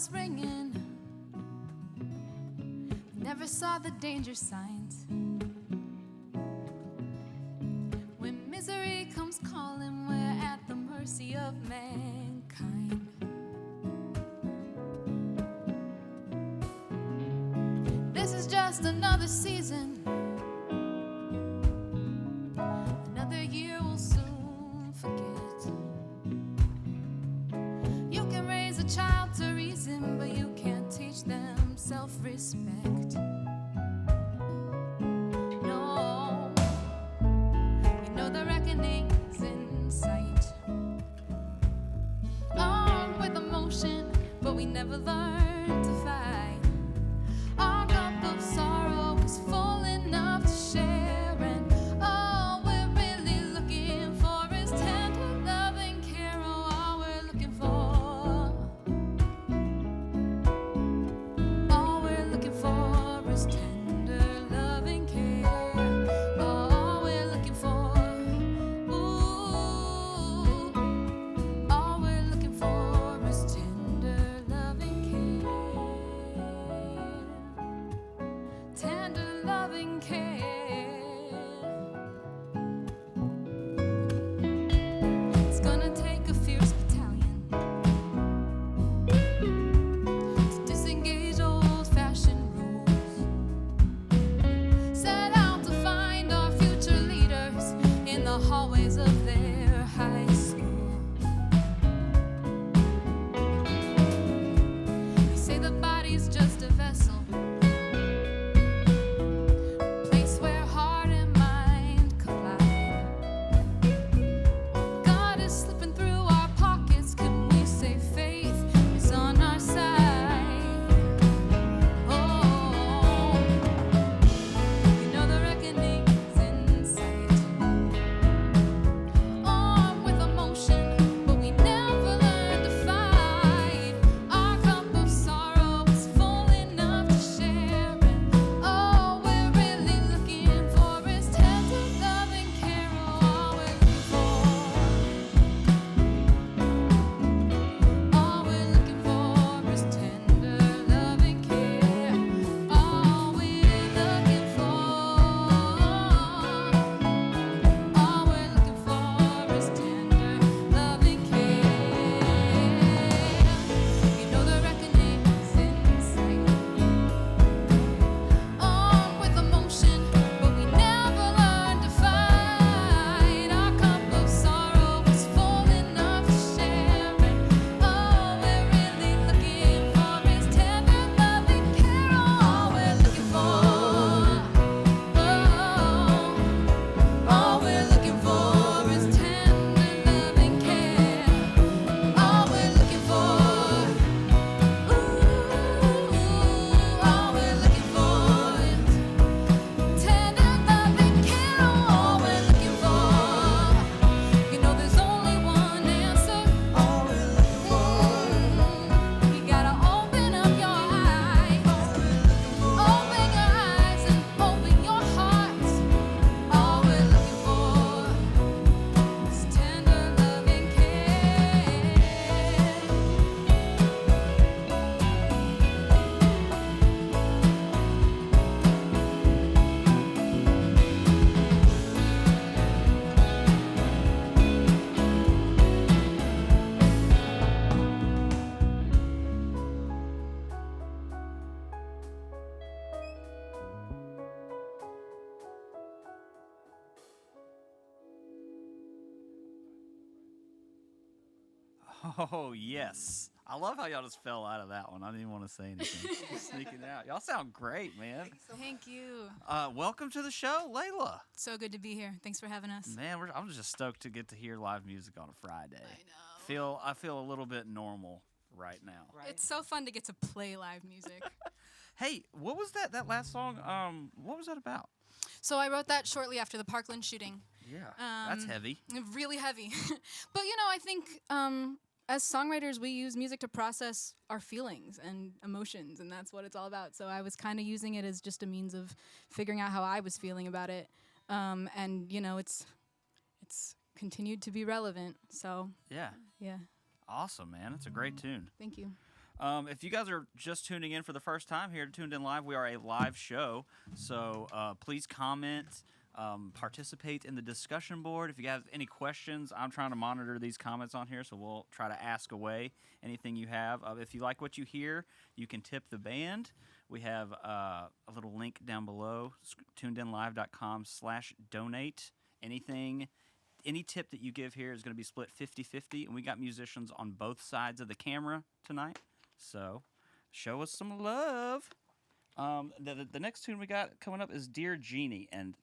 bells ringing. Never saw the danger signs. When misery comes calling, we're at the mercy of mankind. This is just another season. Another year will soon forget. You can raise a child to reason, but you can't teach them self-respect. No, you know the reckoning's in sight. Armed with emotion, but we never learn to fight. Our cup of sorrow is full enough to share, and all we're really looking for is tender love and care. Oh, all we're looking for, all we're looking for is tender love and care. All we're looking for, ooh, all we're looking for is tender love and care. Tender love and care. It's gonna take a fierce battalion to disengage old-fashioned rules. Set out to find our future leaders in the hallways of their high school. They say the body's just a vessel, place where heart and mind collide. God is slipping through our pockets. Can we say faith is on our side? Oh, you know the reckoning's in sight. Armed with emotion, but we never learn to fight. Our cup of sorrow is full enough to share, and all we're really looking for is tender love and care. Oh, all we're looking for, all we're looking for is tender love and care. All we're looking for, all we're looking for is tender love and care. You know the reckoning's in sight. Armed with emotion, but we never learn to fight. Our cup of sorrow is full enough to share, and all we're really looking for is tender love and care. All we're looking for, all we're looking for is tender love and care. All we're looking for, all we're looking for is tender love and care. All we're looking for, you know there's only one answer. All we're looking for, you gotta open up your eyes. Open your eyes and open your hearts. All we're looking for is tender love and care. Oh, yes. I love how y'all just fell out of that one. I didn't even want to say anything. Just sneaking out. Y'all sound great, man. Thank you. Welcome to the show, Layla. So good to be here. Thanks for having us. Man, I'm just stoked to get to hear live music on a Friday. I know. I feel a little bit normal right now. It's so fun to get to play live music. Hey, what was that last song? What was that about? So I wrote that shortly after the Parkland shooting. Yeah, that's heavy. Really heavy. But, I think as songwriters, we use music to process our feelings and emotions, and that's what it's all about. So I was kind of using it as just a means of figuring out how I was feeling about it. And, it's continued to be relevant. So, Yeah. yeah. Awesome, man. It's a great tune. Thank you. If you guys are just tuning in for the first time here to Tuned In Live, we are a live show. So please comment, participate in the discussion board. If you have any questions, I'm trying to monitor these comments on here, so we'll try to ask away anything you have. If you like what you hear, you can tip the band. We have a little link down below, tunedinlive.com/donate. Any tip that you give here is going to be split 50-50, and we got musicians on both sides of the camera tonight, so show us some love. The next tune we got coming up is Dear Jeannie, and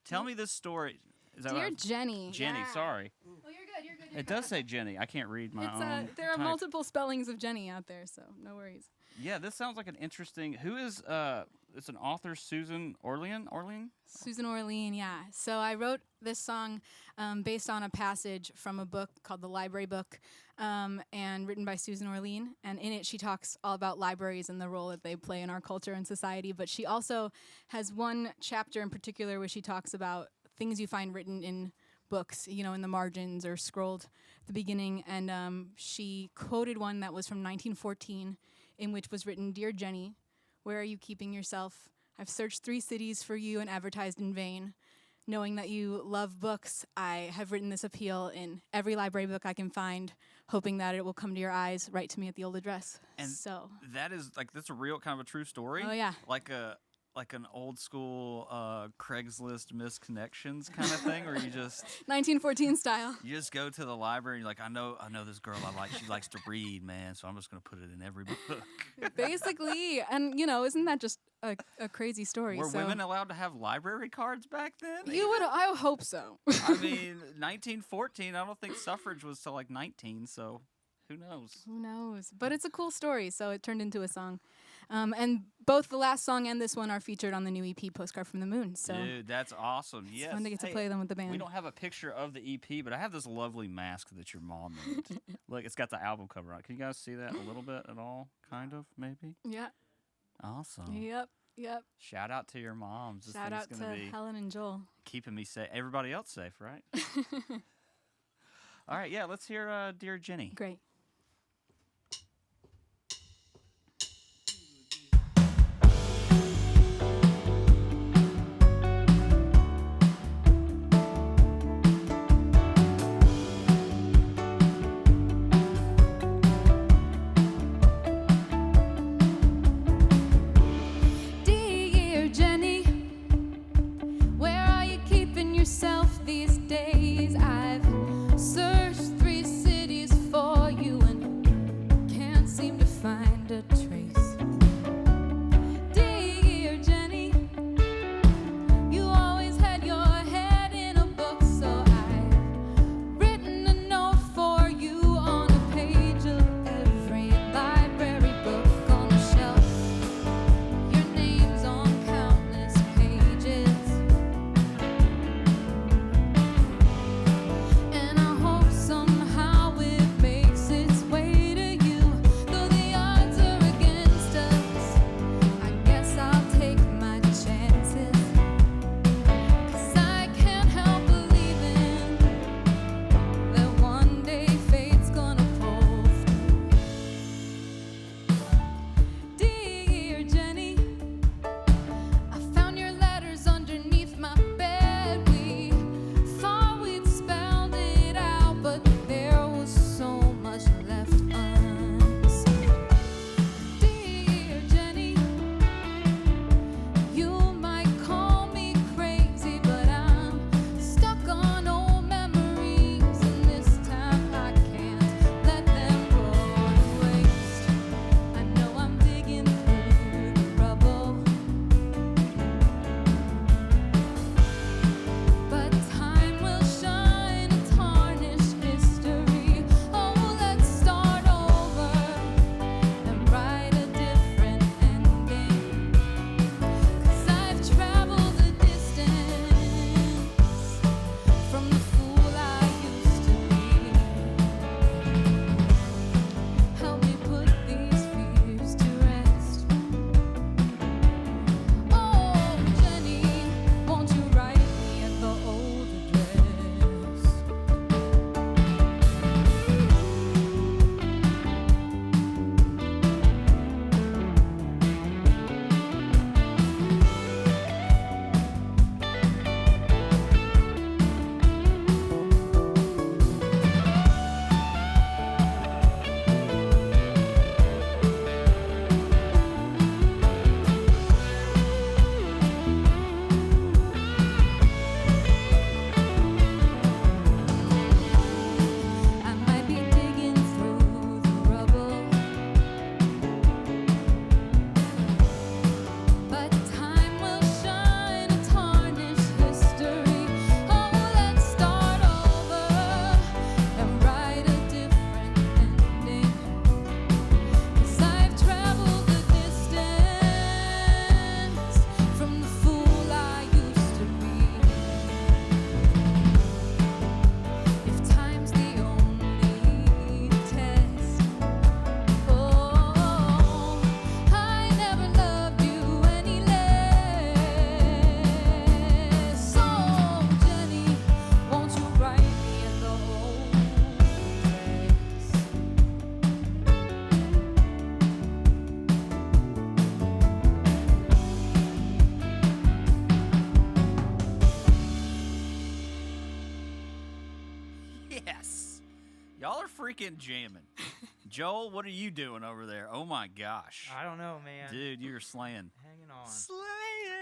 tell me this story. Is that Dear right? Jenny. Jenny, Yeah. sorry. Oh, you're good. You're good. It does say Jenny. I can't read my own. There are type. multiple spellings of Jenny out there, so no worries. Yeah, this sounds like an interesting. Who is? It's an author, Susan Orlean. Susan Orlean, yeah. So I wrote this song based on a passage from a book called The Library Book, and written by Susan Orlean. And in it, she talks all about libraries and the role that they play in our culture and society. But she also has one chapter in particular where she talks about things you find written in books, in the margins or scrolled at the beginning. And she quoted one that was from 1914, in which was written, "Dear Jenny, where are you keeping yourself? I've searched 3 cities for you and advertised in vain. Knowing that you love books, I have written this appeal in every library book I can find, hoping that it will come to your eyes. Write to me at the old address." And so that's a real kind of a true story. Oh, yeah. Like an old school Craigslist misconnections kind of thing, where you just 1914 style. you just go to the library and you're like, I know this girl I like. She likes to read, man. So I'm just gonna put it in every book. Basically, and isn't that just a crazy story? Were so women allowed to have library cards back then? I hope so. I mean, 1914. I don't think suffrage was till like 19. So who knows? Who knows? But it's a cool story, so it turned into a song. And both the last song and this one are featured on the new EP, Postcard from the Moon. So Dude, that's awesome. it's Yes. fun to get to play them with the band. We don't have a picture of the EP, but I have this lovely mask that your mom made. Look, it's got the album cover on it. Can you guys see that a little bit at all? Kind of, maybe? Yeah. Awesome. Yep. Shout out to your moms. This Shout thing's out gonna to be Helen and Joel. keeping me safe. Everybody else safe, right? All right, yeah, let's hear Dear Jenny. Great. Dear Jenny, where are you keeping yourself these days? I've searched 3 cities for you Y'all are freaking jamming. Joel, what are you doing over there? Oh my gosh. I don't know, man. Dude, you're slaying. Hanging on. Slaying.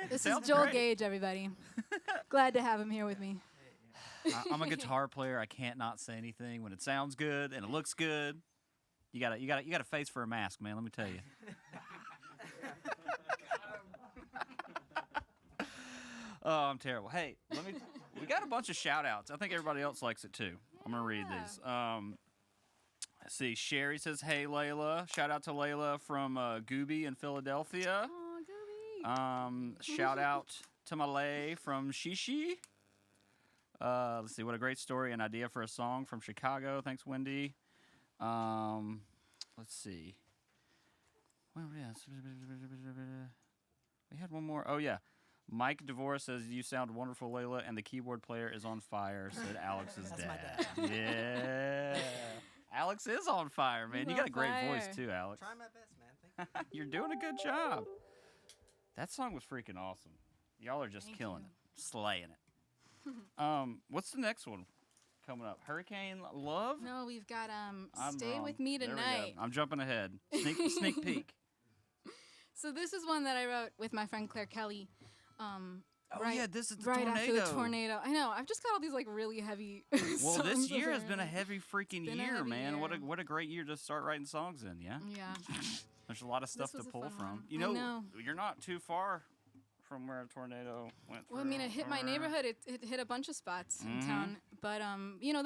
This Sounds is Joel great. Gage, everybody. Glad to have him here with me. I'm a guitar player. I can't not say anything when it sounds good and it looks good. You got a face for a mask, man. Let me tell you. Oh, I'm terrible. Hey, we got a bunch of shout outs. I think everybody else likes it too. I'm gonna read these. Let's see. Sherry says, "Hey, Layla." Shout out to Layla from Gooby in Philadelphia. Oh, Gooby. Shout out to Malay from Shishi. Let's see. What a great story and idea for a song from Chicago. Thanks, Wendy. Let's see. Well, yes. We had one more. Oh, yeah. Mike DeVor says, "You sound wonderful, Layla, and the keyboard player is on fire," said Alex's That's dad. my dad. Yeah. Alex is on fire, man. He's You got on a great voice, fire. too, Alex. Try my best, man. Thank you. You're doing a good job. That song was freaking awesome. Y'all are just Thank killing you. it. Slaying it. What's the next one coming up? Hurricane Love? No, we've got I'm Stay wrong. With Me There we go. Tonight. I'm jumping ahead. Sneak peek. So this is one that I wrote with my friend Claire Kelly. Oh right, yeah, this is the right tornado. after the tornado. I know. I've just got all these like really heavy. Well, this songs year has over been a it. heavy freaking been a year, heavy man. year. What a great year to start writing songs in, yeah? Yeah. There's a lot of stuff to was a pull fun from. one. You I know, know. you're not too far from where a tornado went through. Well, I mean, it hit my neighborhood. It hit a bunch of spots in town. But you know,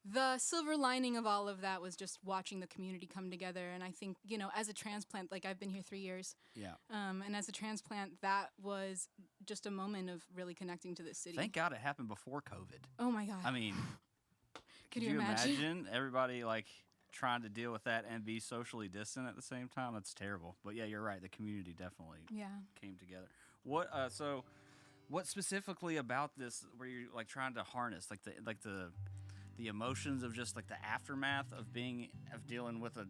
the silver lining of all of that was just watching the community come together. And I think, you know, as a transplant, like I've been here 3 years. Yeah. And as a transplant, that was just a moment of really connecting to this city. Thank God it happened before COVID. Oh my God. I mean, Could could you imagine everybody like trying to deal with that and be socially distant at the same time? That's terrible. But yeah, you're right. The community definitely Yeah. came together. What so what specifically about this were you like trying to harness the emotions of just like the aftermath of dealing with a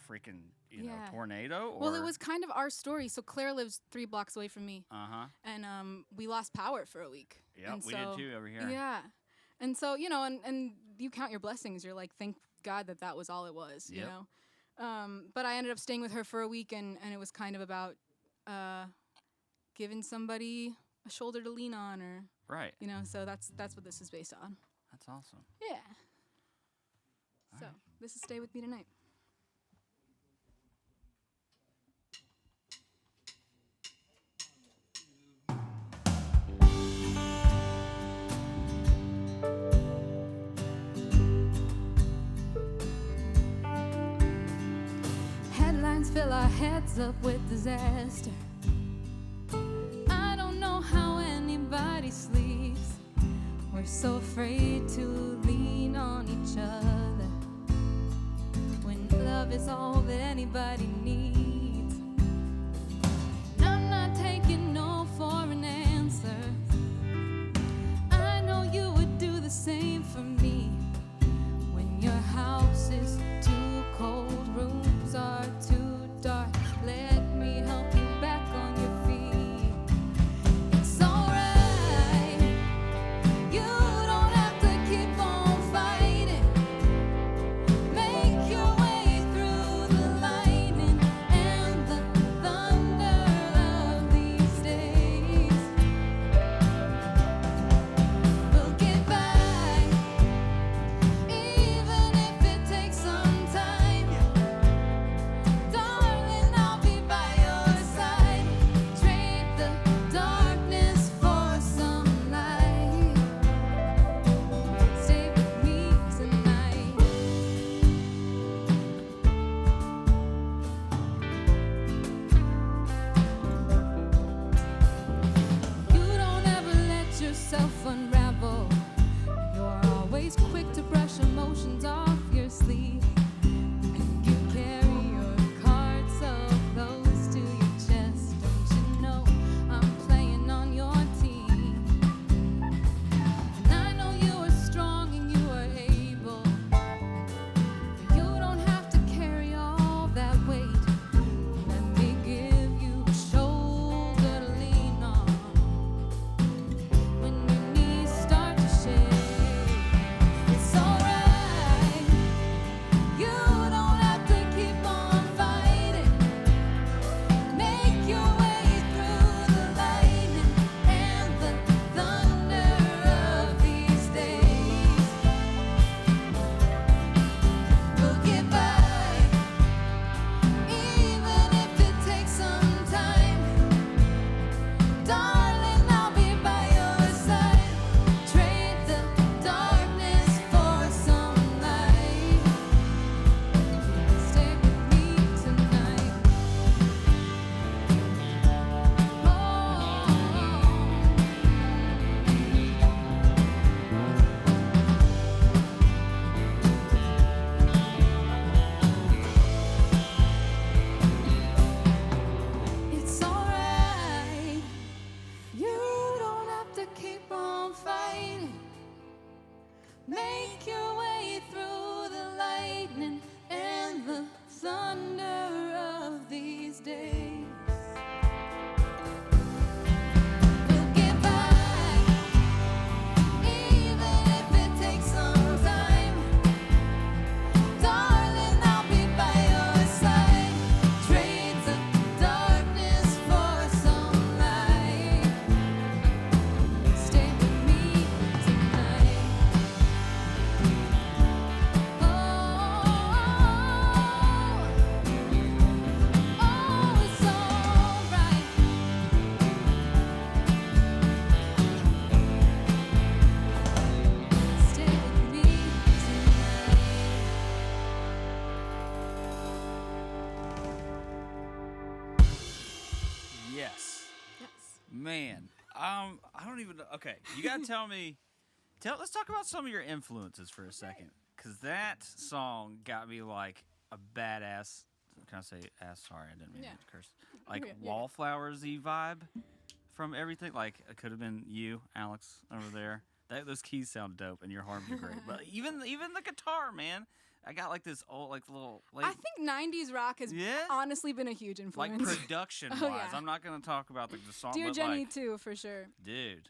freaking you know Yeah. tornado? Or? Well, it was kind of our story. So Claire lives 3 blocks away from me, and we lost power for a week. Yeah, And we so- did too over here. Yeah, and so you know, and you count your blessings. You're like, thank God that was all it was. You Yep. know, but I ended up staying with her for a week, and it was kind of about giving somebody a shoulder to lean on, or Right. you know. So that's what this is based on. That's awesome. Yeah. All So right. this is Stay With Me Tonight. Headlines fill our heads up with disaster. I don't know how anybody sleeps. We're so afraid to lean on each other when love is all that anybody needs. And I'm not taking no for an answer. I know you would do the same for me. When your house is too cold, rooms are too dark, let me help you back on your feet. It's alright. You don't have to keep on fighting. Make your way through the lightning and the thunder of these days. We'll get by, even if it takes some time. Darling, I'll be by your side. Trade the darkness for some light. Stay with me tonight. You don't ever let yourself unravel. You're always quick to brush emotions off your sleeve. And you carry your cards so close to your chest. Don't you know I'm playing on your team? And I know you are strong and you are able. But you don't have to carry all that weight. Let me give you a shoulder to lean on when your knees start to shake. It's all Make your way through the lightning and the thunder of these days. We'll get by, even if it takes some time. Darling, I'll be by your side. Trade the darkness for some light. Stay with me tonight. Oh, it's alright. Stay with me tonight. Yes. Yes. Man, I don't even know. Okay, you gotta tell me. Let's talk about some of your influences for a second, cause that song got me like a badass. Can I say ass? Sorry, I didn't mean Yeah. to curse. Like Yeah. wallflowersy vibe from everything. Like it could have been you, Alex, over there. Those keys sound dope, and your harmony great. But even the guitar, man. I got like this old like little like I think 90s rock has Yeah? honestly been a huge like influence. production wise. Oh, yeah. I'm not gonna talk about the song, Dear but Jenny, like, too, for sure. dude,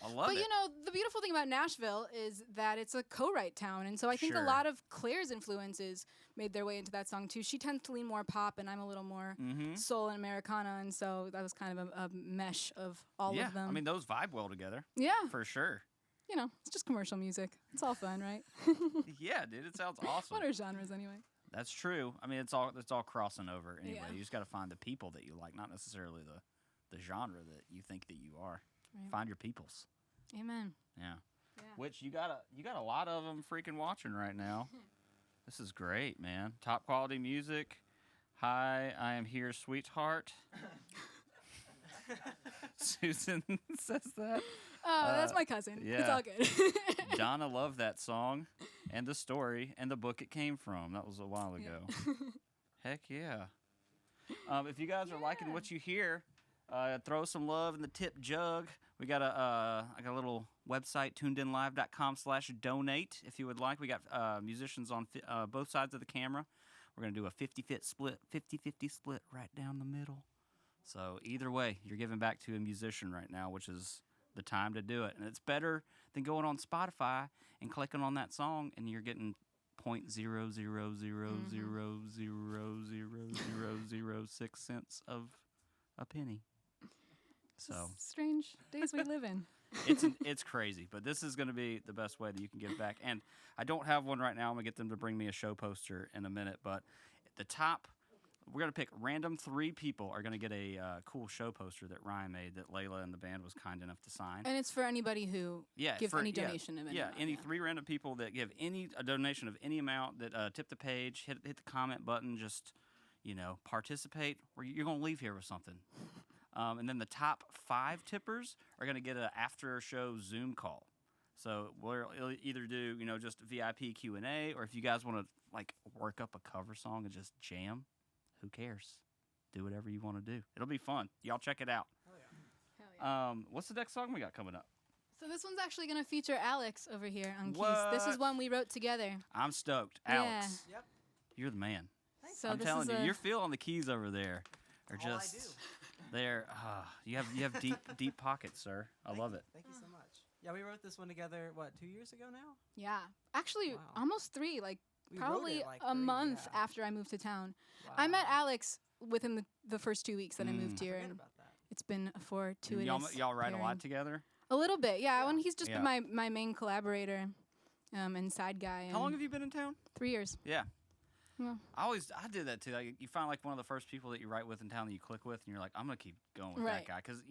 I love But it. you know, the beautiful thing about Nashville is that it's a co-write town, and so I think Sure. a lot of Claire's influences made their way into that song too. She tends to lean more pop, and I'm a little more Mhm. soul and Americana, and so that was kind of a mesh of all Yeah, of them. I mean those vibe well together yeah, for sure. you know, it's just commercial music. It's all fun, right? Yeah, dude, it sounds awesome. What are genres anyway? That's true. I mean, it's all crossing over anyway. Yeah. You just got to find the people that you like, not necessarily the genre that you think that you are. Right. Find your peoples. Amen. Yeah. Yeah. Which you got a lot of them freaking watching right now. This is great, man. Top quality music. Hi, I am here, sweetheart. Susan says that. Oh, that's my cousin. It's yeah. all good. Donna loved that song and the story and the book it came from. That was a while ago. Heck yeah. If you guys are liking what you hear, throw some love in the tip jug. We got I got a little website, tunedenlive.com/donate if you would like. We got musicians on both sides of the camera. We're going to do a 50-50 split right down the middle. So either way, you're giving back to a musician right now, which is the time to do it. And it's better than going on Spotify and clicking on that song and you're getting 0.00000000006 cents of a penny. So Strange days we live in. it's crazy, but this is going to be the best way that you can give back. And I don't have one right now. I'm going to get them to bring me a show poster in a minute, but the top we're going to pick random 3 people are going to get a cool show poster that Ryan made that Layla and the band was kind enough to sign. And it's for anybody who gives any donation of any amount. Any 3 random people that give a donation of any amount that tip the page, hit the comment button, just, participate, or you're going to leave here with something. And then the top 5 tippers are going to get an after show Zoom call. So we'll either do, just VIP Q&A, or if you guys want to work up a cover song and just jam, who cares? Do whatever you want to do. It'll be fun. Y'all check it out. Hell yeah. What's the next song we got coming up? So this one's actually going to feature Alex over here on keys. What? This is one we wrote together. I'm stoked. Yeah. Alex, Yep. you're the man. So I'm this telling is you, you're feeling the keys over there. Are All I just do. they're you have deep pockets, sir. I love it. Thank you so much. Yeah, we wrote this one together, 2 years ago now? Yeah. Actually, Wow. almost 3, We wrote probably it, a 3, month yeah. after I moved to town. Wow. I met Alex within the first 2 weeks that I moved I here, forget and about that. it's been a fortuitous Y'all write a pairing. lot together. A little bit, yeah. When he's just Yeah. been my main collaborator and side guy. How long and have you been in town? 3 years. Yeah. Yeah. I did that too. Like, you find one of the first people that you write with in town that you click with, and you're like, I'm gonna keep going with Right. that guy because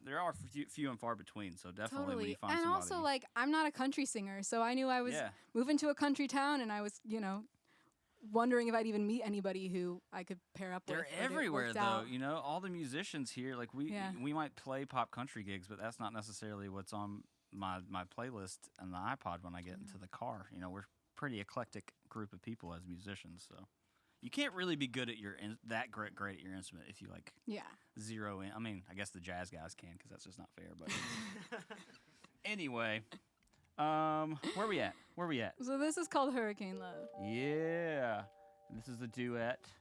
there are few and far between. So definitely when you Totally. find And somebody. also, I'm not a country singer, so I knew I was Yeah. moving to a country town, and I was, wondering if I'd even meet anybody who I could pair up They're with. but it everywhere worked though. out. All the musicians here, Yeah. we might play pop country gigs, but that's not necessarily what's on my playlist and the iPod when I get into the car. We're pretty eclectic group of people as musicians, so you can't really be good at that great at your instrument if you Yeah. zero in. I mean, I guess the jazz guys can because that's just not fair. But anyway, Where we at? Where we at? So this is called Hurricane Love. Yeah. And this is a duet.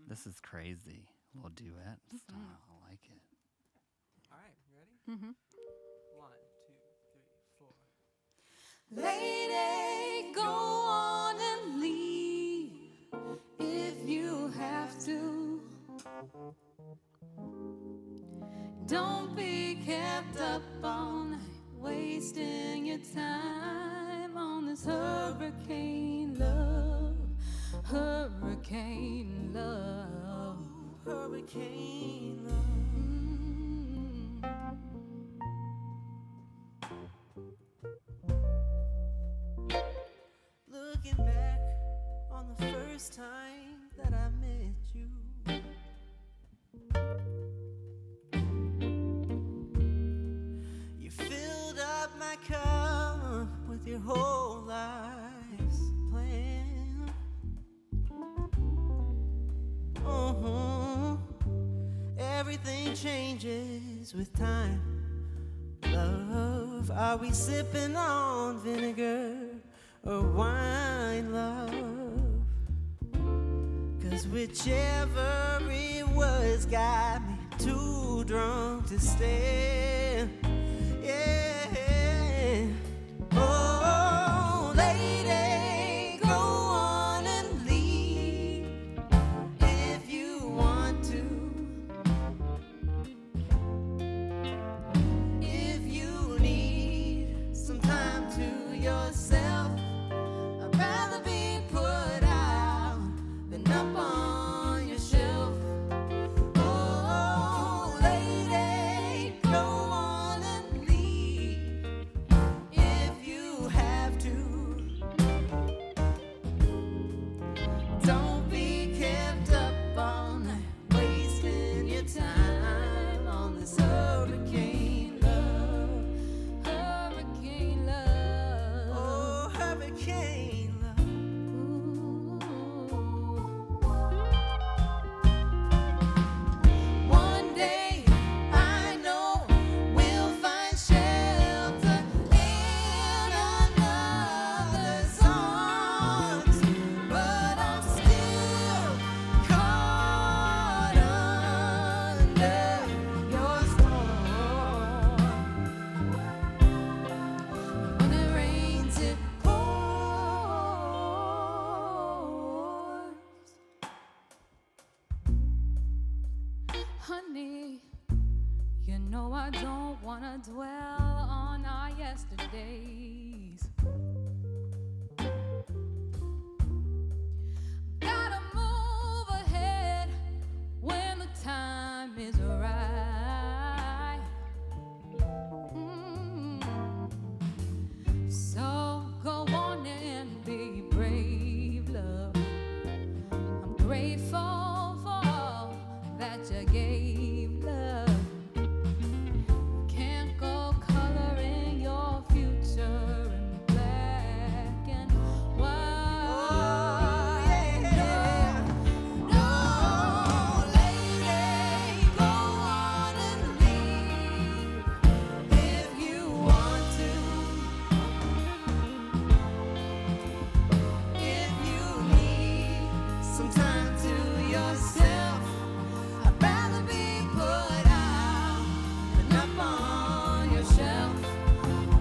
This is crazy. A little duet style. I like it. All right, you ready? Mm-hmm. 1, 2, 3, 4. Lady, go on and leave if you have to. Don't be kept up all night, wasting your time on this hurricane love, hurricane love, Hurricane love. Looking back on the first time that I met you, you filled up my cup with your whole life's plan. Everything changes with time. Love, are we sipping on vinegar or wine, love? 'Cause whichever it was got me too drunk to stand. Yeah. Oh, lady, go on and leave if you want to. If you need some time to yourself, I'd rather be put out than up on your shelf. Oh, lady, go on and leave if you have to. Don't be kept up all night, wasting your time on this hurricane love, hurricane love. Oh, hurricane love. One day I know we'll find shelter in another's arms, but I'm still caught under your storm. When it rains, it pours. Honey, you know I don't wanna dwell on our yesterdays. Gotta move ahead when the time is right. So go on and be brave, love. I'm grateful for all that you gave, love. Can't go coloring your future in black and white. Oh, yeah. No, lady, go on and leave if you want to. If you need some time to yourself, I'd rather be put out than up on your shelf.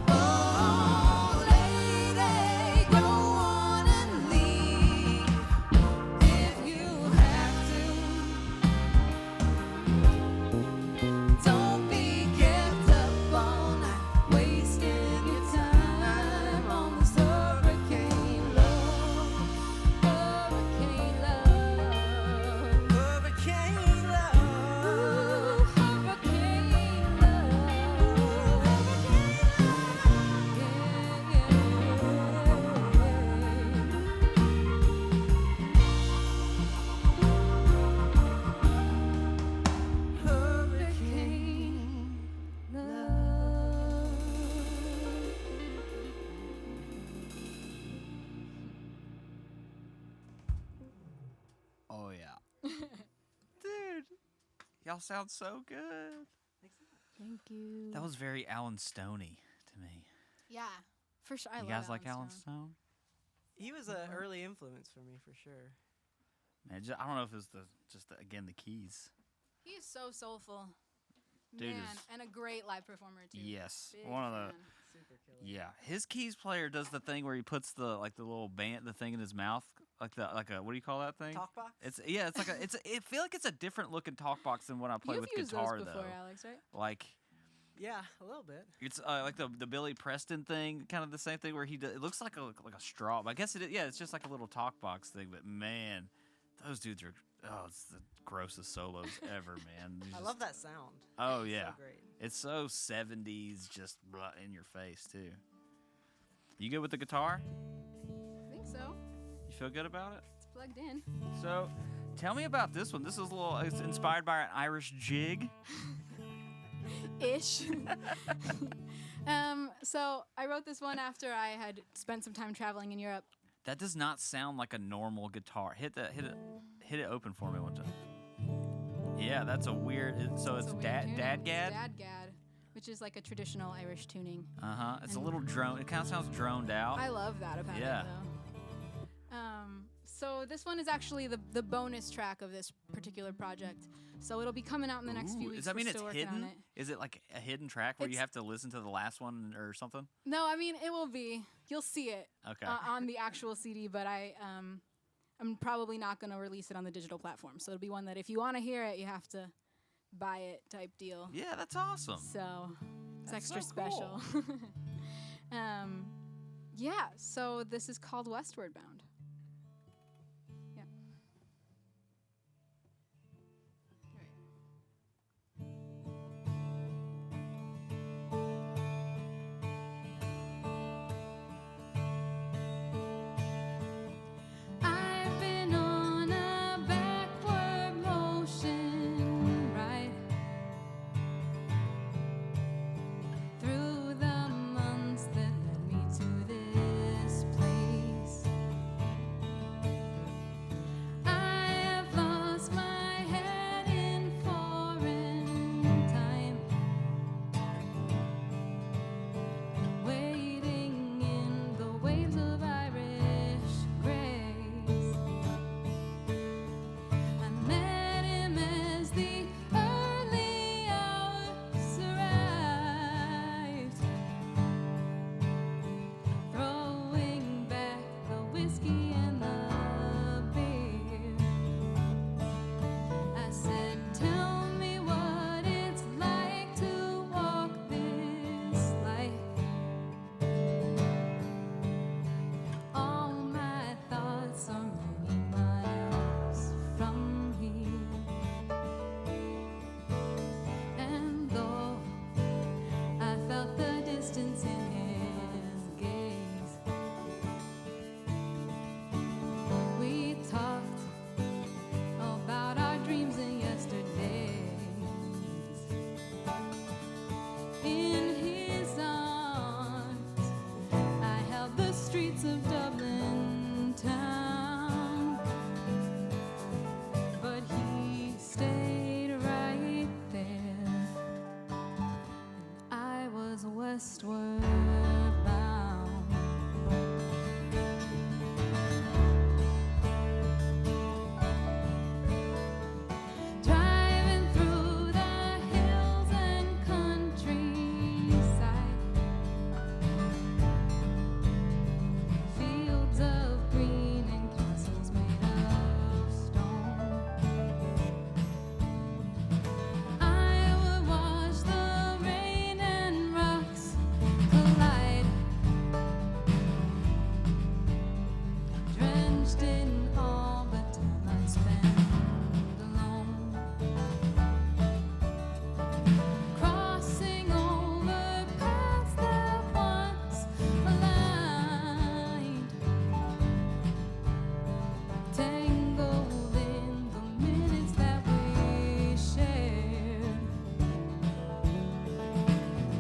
Oh, lady, go on and leave if you have to. Don't be kept up all night, wasting your time on this hurricane love, hurricane love, hurricane love, hurricane love, hurricane love. Oh, yeah. Dude, y'all sound so good. Thank you. That was very Alan Stoney to me. Yeah. For sure, I You love guys like Alan Alan Stone. Stone? He was an early influence for me, for sure. Man, I don't know if it's again the keys. He is so soulful, Dude man, is- and a great live performer too. Yes, Big one of the. fan. Super killer. Yeah, his keys player does the thing where he puts the little the thing in his mouth, like a what do you call that thing? Talk box? It's like I feel like it's a different looking talk box than what I play You've with used guitar those before, though. Alex, right? Like Yeah, a little bit. it's like the Billy Preston thing, kind of the same thing where it looks like a straw. But I guess it's just like a little talk box thing. But man, those dudes are it's the grossest solos ever, man. I love that sound. Oh It's yeah, So great. it's so 70s, just in your face too. You good with the guitar? I think so. You feel good about it? It's plugged in. So, tell me about this one. This is it's inspired by an Irish jig. Ish. So I wrote this one after I had spent some time traveling in Europe. That does not sound like a normal guitar. Hit it open for me one time. Yeah, that's a weird. So it's a weird dad tune. dadgad. Dadgad, which is like a traditional Irish tuning. It's a And- little drone. It kind of sounds droned out. I love that about Yeah. it though. So this one is actually the bonus track of this particular project. So it'll be coming out in the next few Ooh, weeks. does that We're mean it's still working on hidden? it. Is it like a hidden track where you It's- have to listen to the last one or something? No, I mean it will be. You'll see it Okay. on the actual CD, but I'm probably not going to release it on the digital platform. So it'll be one that if you want to hear it, you have to buy it type deal. Yeah, that's awesome. So it's That's extra so special. Yeah, so this is called Westward Bound. Yeah. I've been on a backward motion ride through the months that led me to this place. I have lost my head in foreign time, waiting in the waves of Irish grace. I met him as the early hours arrived, throwing back the whiskey and the beer. I said, tell me what it's like to walk this life. All my thoughts are many miles from here. And though I felt the distance in his gaze, we talked about our dreams and yesterdays. In his arms, I held the streets of Dublin town, but he stayed right there, and I was westward bound. Driving through the hills and countryside, fields of green and castles made of stone. I would watch the rain and rocks collide, drenched in all the time I'd spent alone, crossing over paths that once aligned, tangled in the minutes that we shared.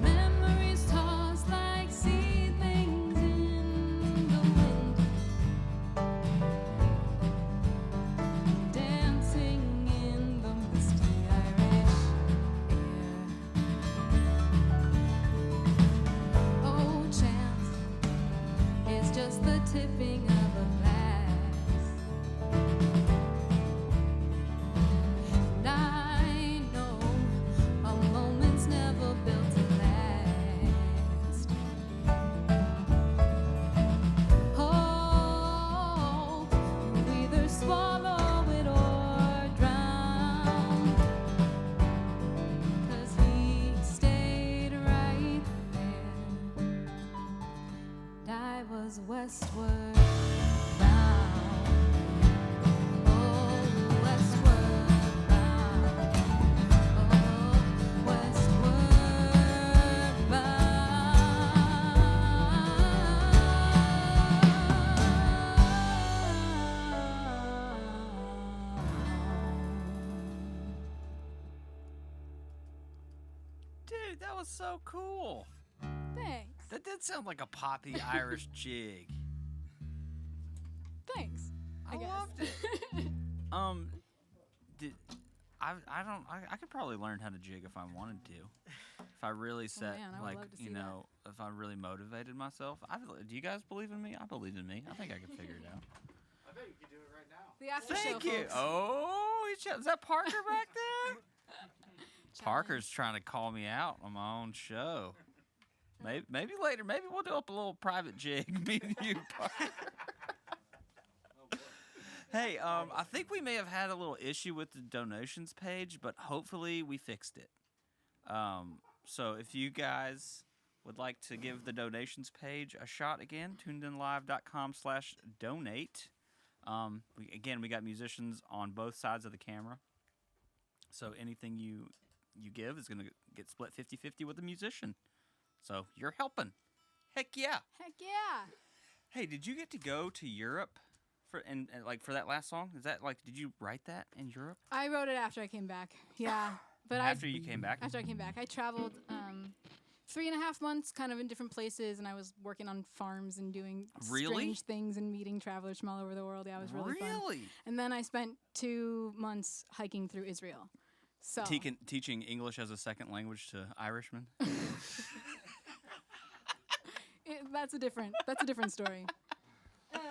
Memories tossed like seedlings in the wind, the tipping of a glass. And I know a moment's never built to last. Hope you either swallow it or drown. 'Cause he stayed right there. And I was westward bound. Oh, westward bound. Oh, westward bound. Dude, that was so cool. Thanks. That did sound like a poppy Irish jig. Thanks. I guess. loved it. Did I could probably learn how to jig if I wanted to. If I really set man, I would like love to see you know if I really motivated myself. Do you guys believe in me? I believe in me. I think I could figure it out. I bet you could do it right now. The after Thank show, you. folks. Oh, is that Parker back there? Parker's trying to call me out on my own show. Maybe later. Maybe we'll do up a little private jig, me and you, Parker. Hey, I think we may have had a little issue with the donations page, but hopefully we fixed it. So if you guys would like to give the donations page a shot again, tunedenlive.com/donate. We got musicians on both sides of the camera. So anything you give is going to get split 50-50 with a musician. So you're helping. Heck yeah. Heck yeah. Hey, did you get to go to Europe for that last song? Is that like, did you write that in Europe? I wrote it after I came back. Yeah. But After you came back? After I came back. I traveled 3.5 months kind of in different places, and I was working on farms and doing Really? strange things and meeting travelers from all over the world. Yeah, it was really fun. Really? And then I spent 2 months hiking through Israel. So Teaching English as a second language to Irishmen? that's a different story. But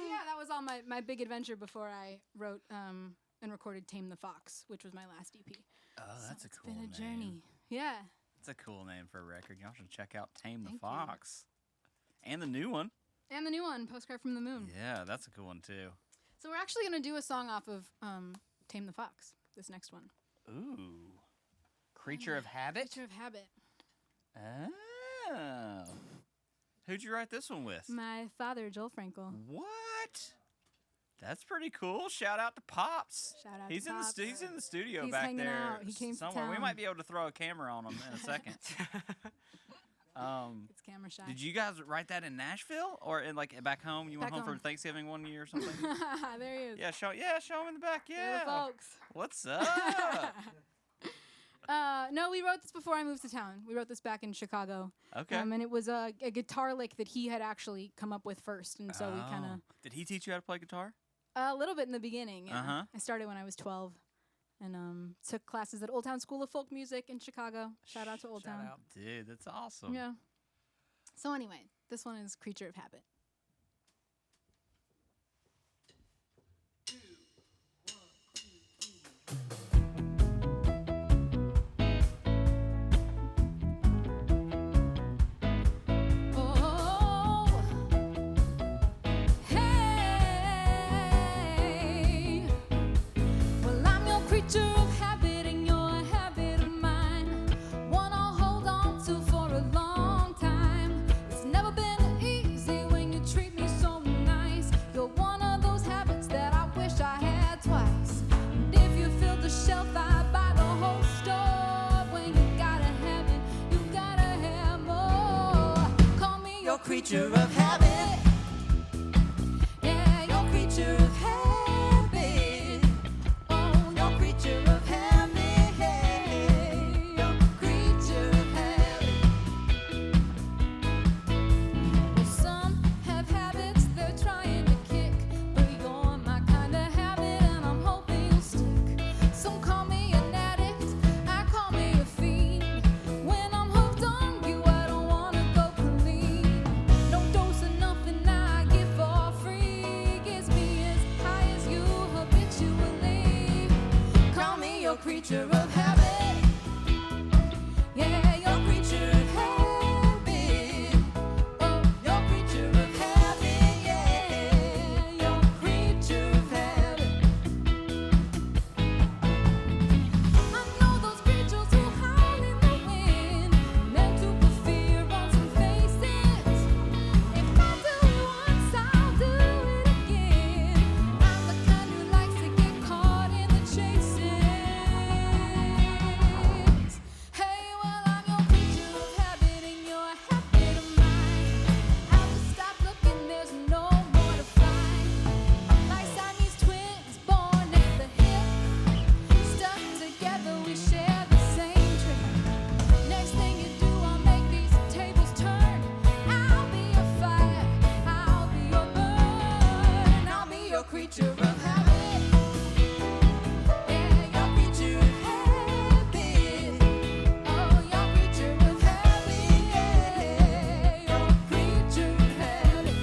yeah, that was all my big adventure before I wrote and recorded Tame the Fox, which was my last EP. Oh, that's a cool It's been a name. journey. Yeah. That's a cool name for a record. Y'all should check out Tame the Thank you. Fox. And the new one. And the new one, Postcard from the Moon. Yeah, that's a cool one too. So we're actually going to do a song off of Tame the Fox, this next one. Ooh. Creature of Habit? Creature of Habit. Oh. Who'd you write this one with? My father, Joel Frankel. What? That's pretty cool. Shout out to Pops. Shout out He's to Pops. He's in the studio He's back hanging there out. He came to somewhere. We town. might be able to throw a camera on him in a second. It's camera shy. Did you guys write that in Nashville or in back home? You went Back home for home. Thanksgiving one year or something? There he is. Yeah, show him in the back. There Yeah. the folks. What's up? No, we wrote this before I moved to town. We wrote this back in Chicago. Okay. And it was a guitar lick that he had actually come up with first. And so we kind Oh. of, Did he teach you how to play guitar? a little bit in the beginning. Yeah. Uh-huh. I started when I was 12 and took classes at Old Town School of Folk Music in Chicago. Shout out to Old Shout Town. out. Dude, that's awesome. Yeah. So anyway, this one is Creature of Habit. Oh, hey. Well, I'm your creature of habit and you're a habit of mine. One I'll hold on to for a long time. It's never been easy when you treat me so nice. You're one of those habits that I wish I had twice. And if you filled the shelf, I'd buy the whole store. When you gotta have it, you gotta have more. Call me your Creature of habit, yeah, your creature of habit, oh, your creature of habit, your creature of habit. Well, some have habits they're trying to kick, but you're my kind of habit, and I'm hoping you'll stick. Some call me an addict, I call me a fiend. When I'm hooked on you, I don't wanna go clean. No dose creature of habit. Yeah, you're a creature of habit. Oh, you're a creature of habit. Yeah, you're a creature of habit. I know those creatures who howl in the wind, meant to put fear on some faces. If I do it once, I'll do it again. I'm the kind who likes to get caught in the chases. Hey, well, I'm your creature of habit and you're a habit of mine. I'll just stop looking, there's no more to find. Like Siamese twins born at the hip, stuck together, we share the same trip. Next thing you do, I'll make these tables turn. I'll be your fire, I'll be your burn. I'll be your creature of habit. Yeah, your creature of habit. Oh, your creature of habit. Yeah, your creature of habit.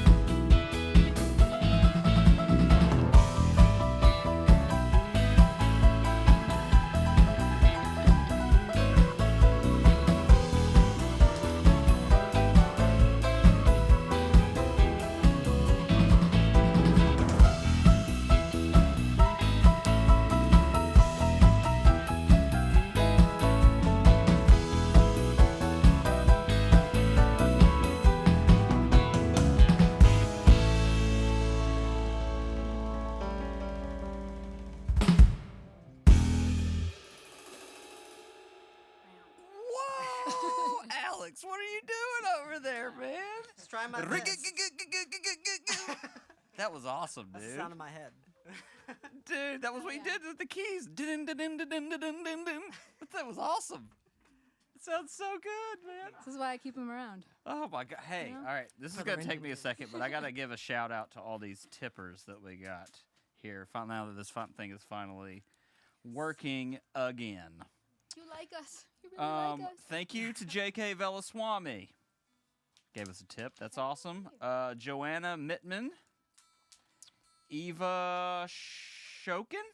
Whoa, Alex, what are you doing over there, man? Just trying my best. That was awesome, That's the dude. sound of my head. Dude, that was what he did with the keys. That was awesome. It sounds so good, man. This is why I keep him around. Oh my God! Hey, Yeah. all right. This is For the gonna take rainy me a days. second, but I gotta give a shout out to all these tippers that we got here. Now that this thing is finally working again. You like us. You really like us. Thank you to J.K. Velaswamy. Gave us a tip. That's awesome. Joanna Mittman. Eva Shokin?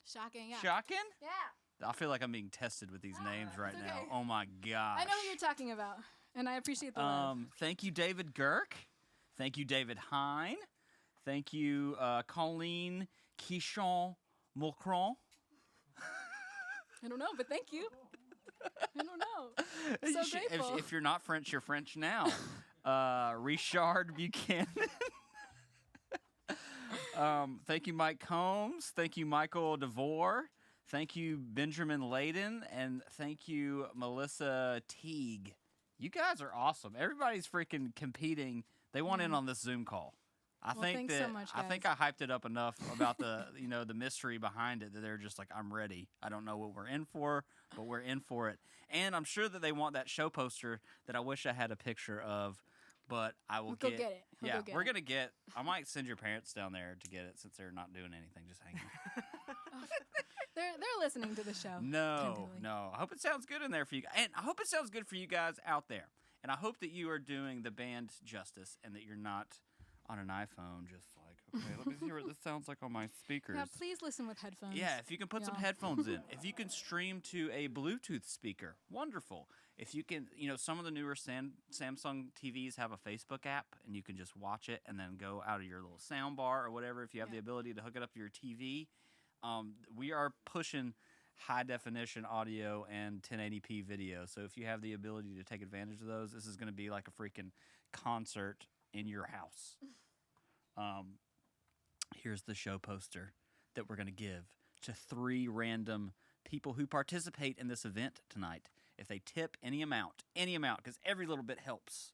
Shocking, yeah. Shokin? Yeah. I feel like I'm being tested with these names right it's now. okay. Oh my gosh. I know who you're talking about, and I appreciate the love. Thank you, David Girk. Thank you, David Hine. Thank you, Colleen Quichon Mulcron. I don't know, but thank you. I don't know. So grateful. If you're not French, you're French now. Richard Buchanan. Thank you, Mike Combs. Thank you, Michael DeVor. Thank you, Benjamin Layden. And thank you, Melissa Teague. You guys are awesome. Everybody's freaking competing. They want in on this Zoom call. I Well, think thanks that so much, I think I hyped it up enough about the the mystery behind it that they're just like, I'm ready. I don't know what we're in for, but we're in for it. And I'm sure that they want that show poster that I wish I had a picture of, but I will We'll go get it. We'll yeah, go get we're it. gonna get. I might send your parents down there to get it since they're not doing anything, just hanging. They're listening to the show. No, tentatively. no. I hope it sounds good in there for you, and I hope it sounds good for you guys out there. And I hope that you are doing the band justice, and that you're not on an iPhone just like, okay, let me see what this sounds like on my speakers. Yeah, please listen with headphones. Yeah, if you can put some Yeah. headphones in, if you can stream to a Bluetooth speaker, wonderful. If you can, some of the newer Samsung TVs have a Facebook app, and you can just watch it and then go out of your little sound bar or whatever. If you have the ability to hook it up to your TV, we are pushing high definition audio and 1080p video. So if you have the ability to take advantage of those, this is going to be like a freaking concert in your house. Here's the show poster that we're going to give to 3 random people who participate in this event tonight. If they tip any amount, because every little bit helps.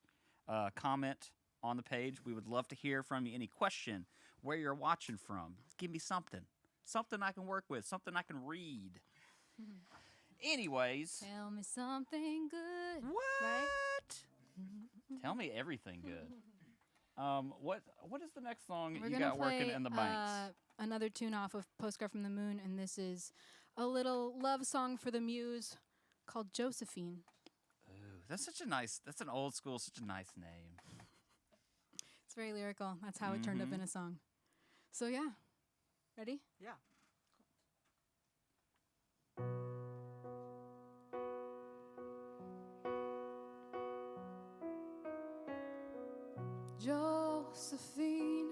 Comment on the page. We would love to hear from you. Any question, where you're watching from. Give me something I can work with, something I can read. Anyways, Tell me something good. what? Right? Tell me everything good. What is the next song We're you gonna got play working in the banks? another tune off of Postcard from the Moon, and this is a little love song for the muse called Josephine. Ooh, that's an old school, such a nice name. It's very lyrical. That's how it turned up in a song. So yeah, ready? Yeah. Josephine,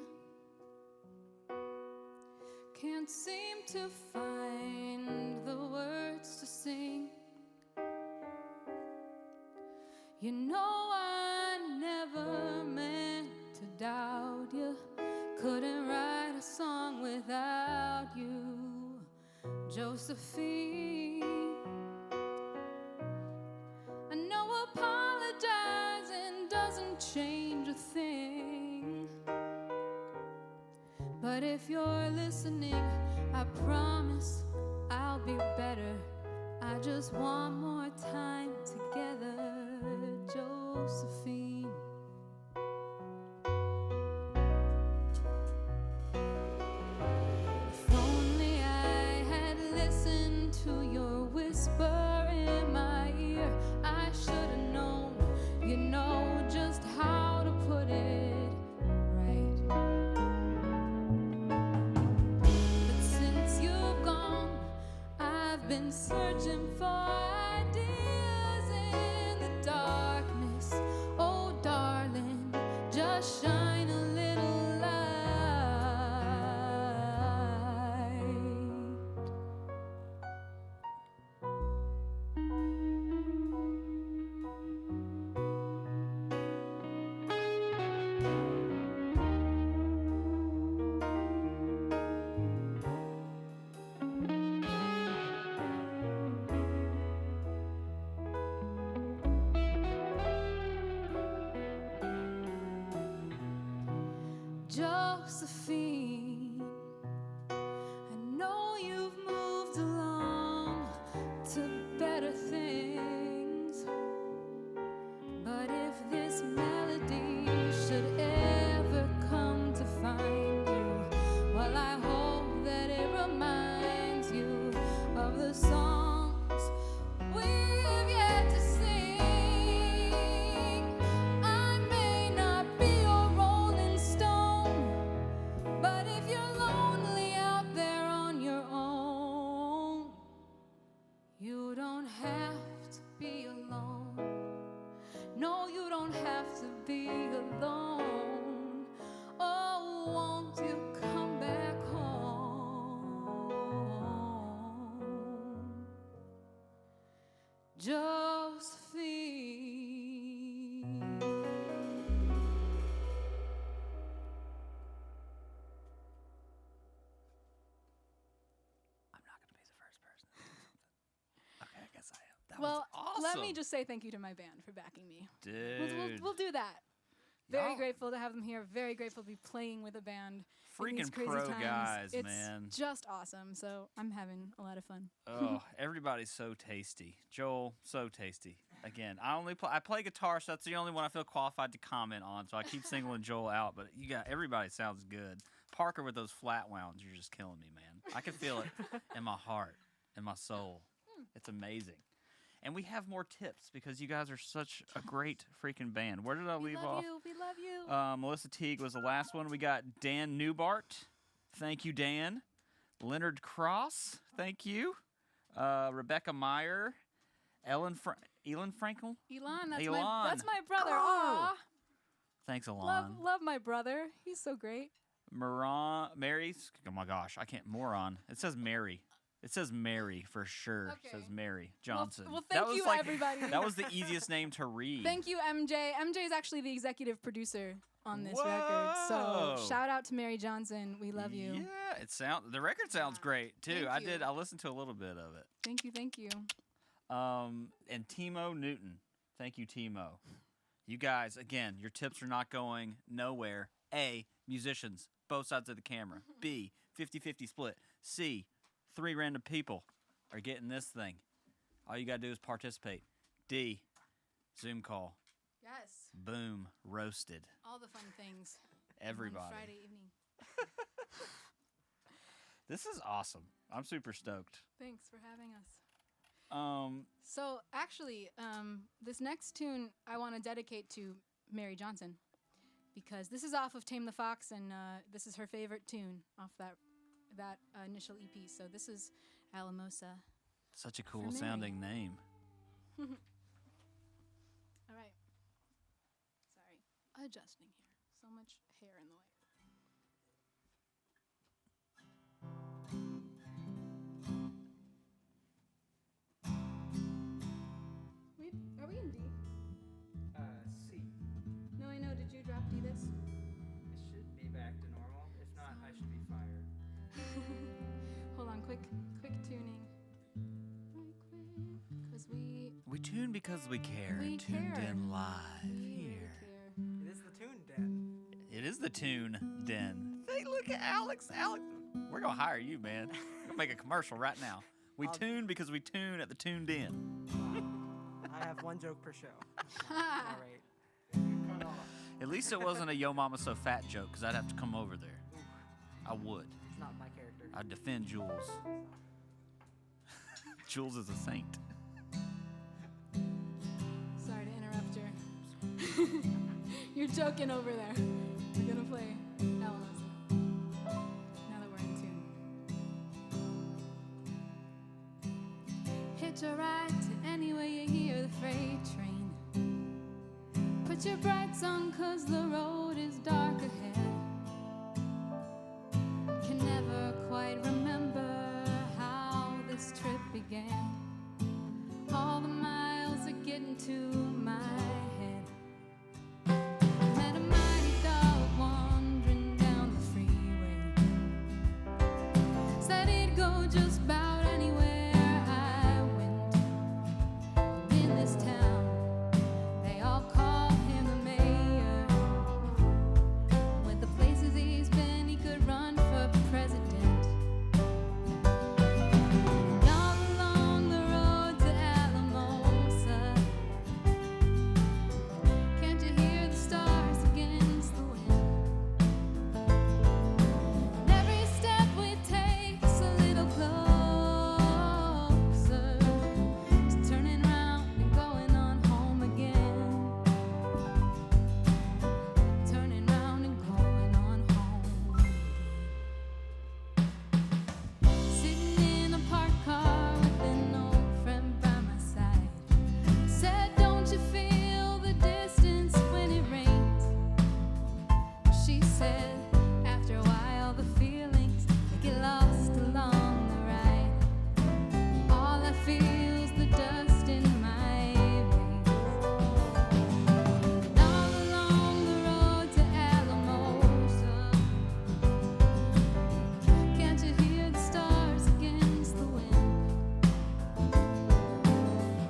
can't seem to find the words to sing. You know I never meant to doubt you. Couldn't write a song without you, Josephine. I know apologizing doesn't change a thing, but if you're listening, I promise I'll be better. I just want more time together, Josephine. If only I had listened to your whisper in my ear, I should have known, you know, just how to put it right. But since you've gone, I've been searching for ideas in the darkness. Oh, darling, just shine a little light. Josephine, I know you've moved along to better things, but if this melody should ever come to find you, well, I hope that it reminds you of the songs we've yet to sing. I may not be your rolling stone, but if you're lonely out there on your own, you don't have to be alone. No, you don't have to be alone. Oh, won't you come back home, Josephine? I'm not going to be the first person to say something. Okay, I guess I am. That Well, was awesome. let me just say thank you to my band for backing me. Dude. We'll do that. Very Y'all- grateful to have them here. Very grateful to be playing with a band. in these Freaking crazy pro times. guys, it's man. just awesome. So I'm having a lot of fun. Oh, everybody's so tasty. Joel, so tasty. Again, I play guitar, so that's the only one I feel qualified to comment on. So I keep singling Joel out, but everybody sounds good. Parker with those flat wounds, you're just killing me, man. I can feel it in my heart, in my soul. It's amazing. And we have more tips because you guys are such a great freaking band. Where did I leave off? We love you. Melissa Teague was the last one. We got Dan Newbart. Thank you, Dan. Leonard Cross. Thank you. Rebecca Meyer. Elon Frankel. Elon, Elon. that's my brother. Girl. Aw. Thanks, Elon. Love my brother. He's so great. Mary. Oh my gosh, I can't. Moron. It says Mary. It says Mary for sure. It says Okay. Mary Johnson. Well, That thank was you, like- everybody. That was the easiest name to read. Thank you, MJ. MJ is actually the executive producer on this record. Whoa. So shout out to Mary Johnson. We love you. Yeah, the record sounds great too. Thank you. I listened to a little bit of it. Thank you. Thank you. And Timo Newton. Thank you, Timo. You guys, again, your tips are not going nowhere. A, musicians, both sides of the camera. B, 50-50 split. C, 3 random people are getting this thing. All you got to do is participate. D, Zoom call. Yes. Boom, roasted. All the fun things. Everybody. On Friday evening. This is awesome. I'm super stoked. Thanks for having us. Um, So actually, this next tune I want to dedicate to Mary Johnson because this is off of Tame the Fox, and this is her favorite tune off that initial EP. So this is Alamosa. such a cool Mary. sounding name. All right. Sorry, adjusting here. so much hair in the way. Wait, are we in D? C. No, I know. Did you drop D this? It should be back to normal. If not, I should be fired. Hold on, quick tuning. Right quick, because We tune because we care. We Tuned care. in live here. It is the Tune Den. It is the Tune Den. Hey, look at Alex. Alex, we're gonna hire you, man. We're gonna make a commercial right now. We tune because we tune at the Tuned In. I have one joke per show. All right. Cut off. At least it wasn't a Yo Mama So Fat joke, because I'd have to come over there. I would. It's not my character. I'd defend Jules. Jules is a saint. Sorry to interrupt her. You're joking over there. We're gonna play Elements now that we're in tune. Hitch a ride to anywhere you hear the freight train. Put your brights on 'cause the road is dark ahead. Can never quite remember how this trip began. All the miles are getting to my head. Met a mighty dog wandering down the freeway. Said he'd go just about anywhere I went. And in this town, they all call him the mayor. With the places he's been, he could run for president. And all along the road to Alamosa, can't you hear the stars against the wind? And every step we take's a little closer to turning round and going on home again. Turning round and going on home again. Sitting in a parked car with an old friend by my side. Said, don't you feel the distance when it rains? She said, after a while the feelings they get lost along the ride. All I feel's the dust in my veins. And all along the road to Alamosa, can't you hear the stars against the wind?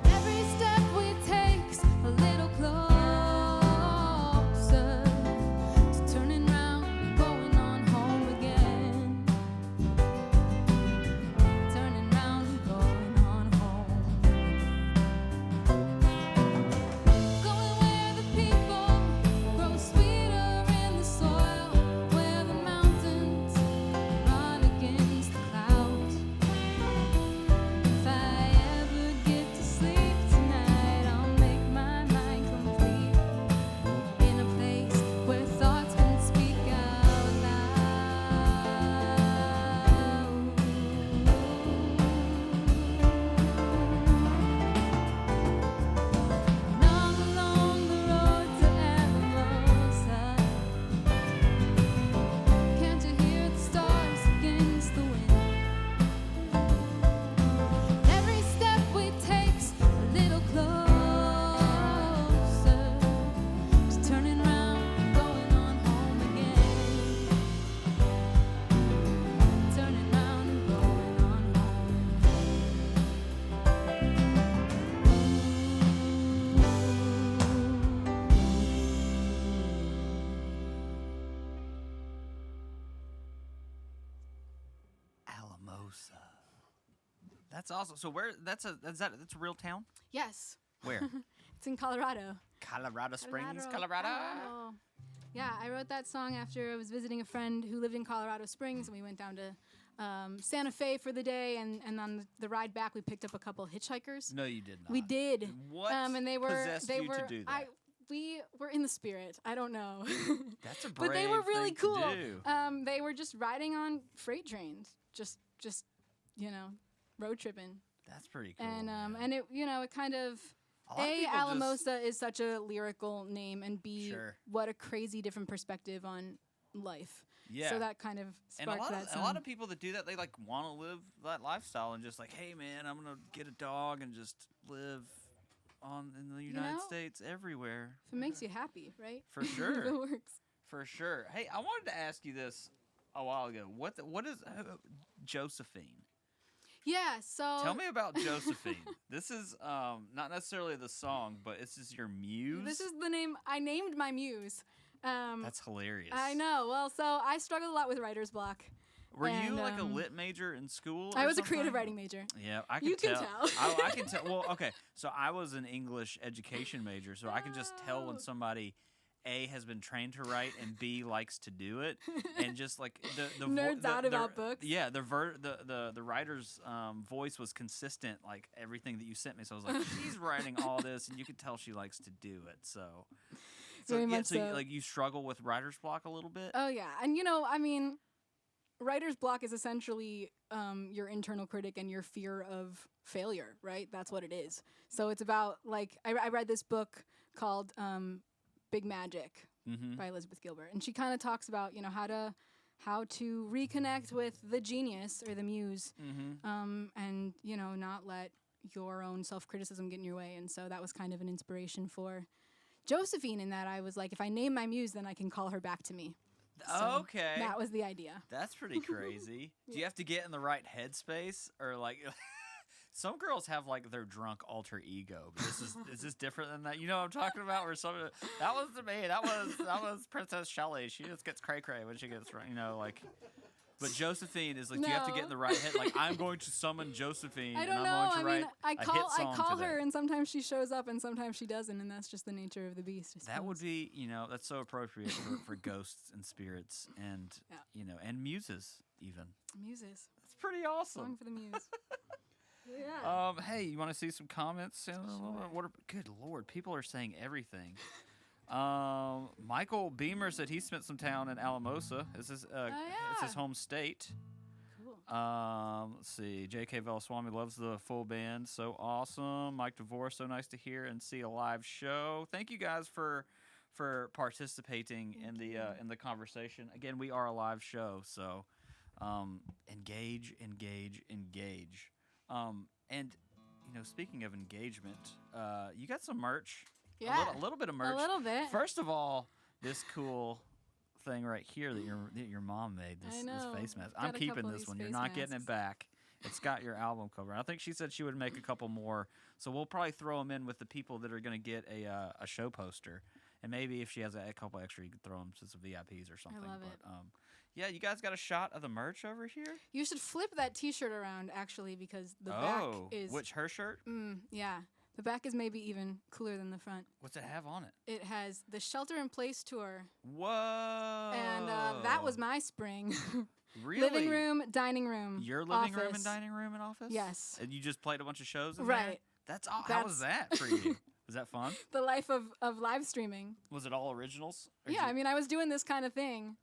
Every step we take's a little closer to turning round and going on home again. Turning round and going on home again. Going where the people grow sweeter in the soil, where the mountains run against the clouds. If I ever get to sleep tonight, I'll make my mind complete in a place where thoughts can speak out loud. And all along the road to Alamosa, can't you hear the stars against the wind? Every step we take's a little closer to turning round and going on home again. Turning round and going on Alamosa. That's awesome. So that's a real town? Yes, Where? it's in Colorado. Colorado Springs, Colorado. Yeah, I wrote that song after I was visiting a friend who lived in Colorado Springs, and we went down to Santa Fe for the day, and on the ride back, we picked up a couple hitchhikers. No, you did not. We did. What and they were possessed they you were to do that? we were in the spirit. I don't know. That's a brave But they were really thing cool. to do. They were just riding on freight trains, just road tripping. That's pretty cool. And man. and it it kind of A lot of A, people just- Alamosa is such a lyrical name, and B, Sure. what a crazy different perspective on life. Yeah. So that kind of And a sparked lot, that of, song. a lot of people that do that, they like want to live that lifestyle and just like, hey man, I'm gonna get a dog and just live in the United know? States everywhere. If it makes you happy, right? For If sure. it works. For sure. Hey, I wanted to ask you this a while ago. What is Josephine? Yeah, so Tell me about Josephine. This is not necessarily the song, but this is your muse. this is the name I named my muse. That's hilarious. I know. Well, so I struggled a lot with writer's block. Were you and, like a lit major in school? I or was a creative something? writing major. Yeah, I can You tell. can tell. I can tell. Well, okay. So I was an English education major, so I can just tell when Oh. somebody A has been trained to write and B likes to do it, and just like the Nerds out about books. Yeah, the writer's voice was consistent, like everything that you sent me. So I was like, she's writing all this, and you could tell she likes to do it. So, Very yeah, much so you, so. like you struggle with writer's block a little bit. Oh yeah, and I mean, writer's block is essentially your internal critic and your fear of failure, right? That's what it is. So it's about like I read this book called Big Magic Mm-hmm. by Elizabeth Gilbert, and she kind of talks about how to reconnect with the genius or the muse, Mm-hmm. and not let your own self-criticism get in your way. And so that was kind of an inspiration for Josephine, in that I was like, if I name my muse, then I can call her back to me. So Okay. that was the idea. That's pretty crazy. Do you have to get in the right headspace, or like some girls have like their drunk alter ego? But is this different than that? You know what I'm talking about? Where some that was to me. That was Princess Shelley. She just gets cray cray when she gets like. But Josephine is like, do you have to get in the right head? Like, I'm going to summon Josephine, I don't and know. I'm going to I mean, write a hit song I call today. her, and sometimes she shows up, and sometimes she doesn't, and that's just the nature of the beast. I That would suppose. be, that's so appropriate for ghosts and spirits and, Yeah. and muses even. Muses. That's pretty Song awesome. for the muse. Yeah. Hey, you want to see some comments? Good Lord, people are saying everything. Michael Beamer said he spent some time in Alamosa. It's his yeah. home state. Cool. Let's see. J.K. Velaswamy loves the full band. So awesome. Mike DeVor, so nice to hear and see a live show. Thank you guys for participating in the conversation. Again, we are a live show, so engage. And speaking of engagement, you got some merch. Yeah. A little bit of merch. A little bit. First of all, this cool thing right here that your mom made, I this know. face mask. Got I'm a keeping couple of this these one. You're face not getting it masks. back. It's got your album cover. I think she said she would make a couple more, so we'll probably throw them in with the people that are going to get a show poster. And maybe if she has a couple extra, you could throw them to some VIPs or something. love but, it. Yeah, you guys got a shot of the merch over here? You should flip that T-shirt around, actually, because the oh, back is. which her shirt? Yeah. The back is maybe even cooler than the front. What's it have on it? It has the Shelter in Place tour, Whoa! and that was my spring. really Living room, dining room, Your living room office. and dining room and office? Yes. And you just played a bunch of shows in there? Right. How was that for you? Was that fun? The life of live streaming. Was it all originals? Or Yeah, did I mean, I was doing this kind of thing,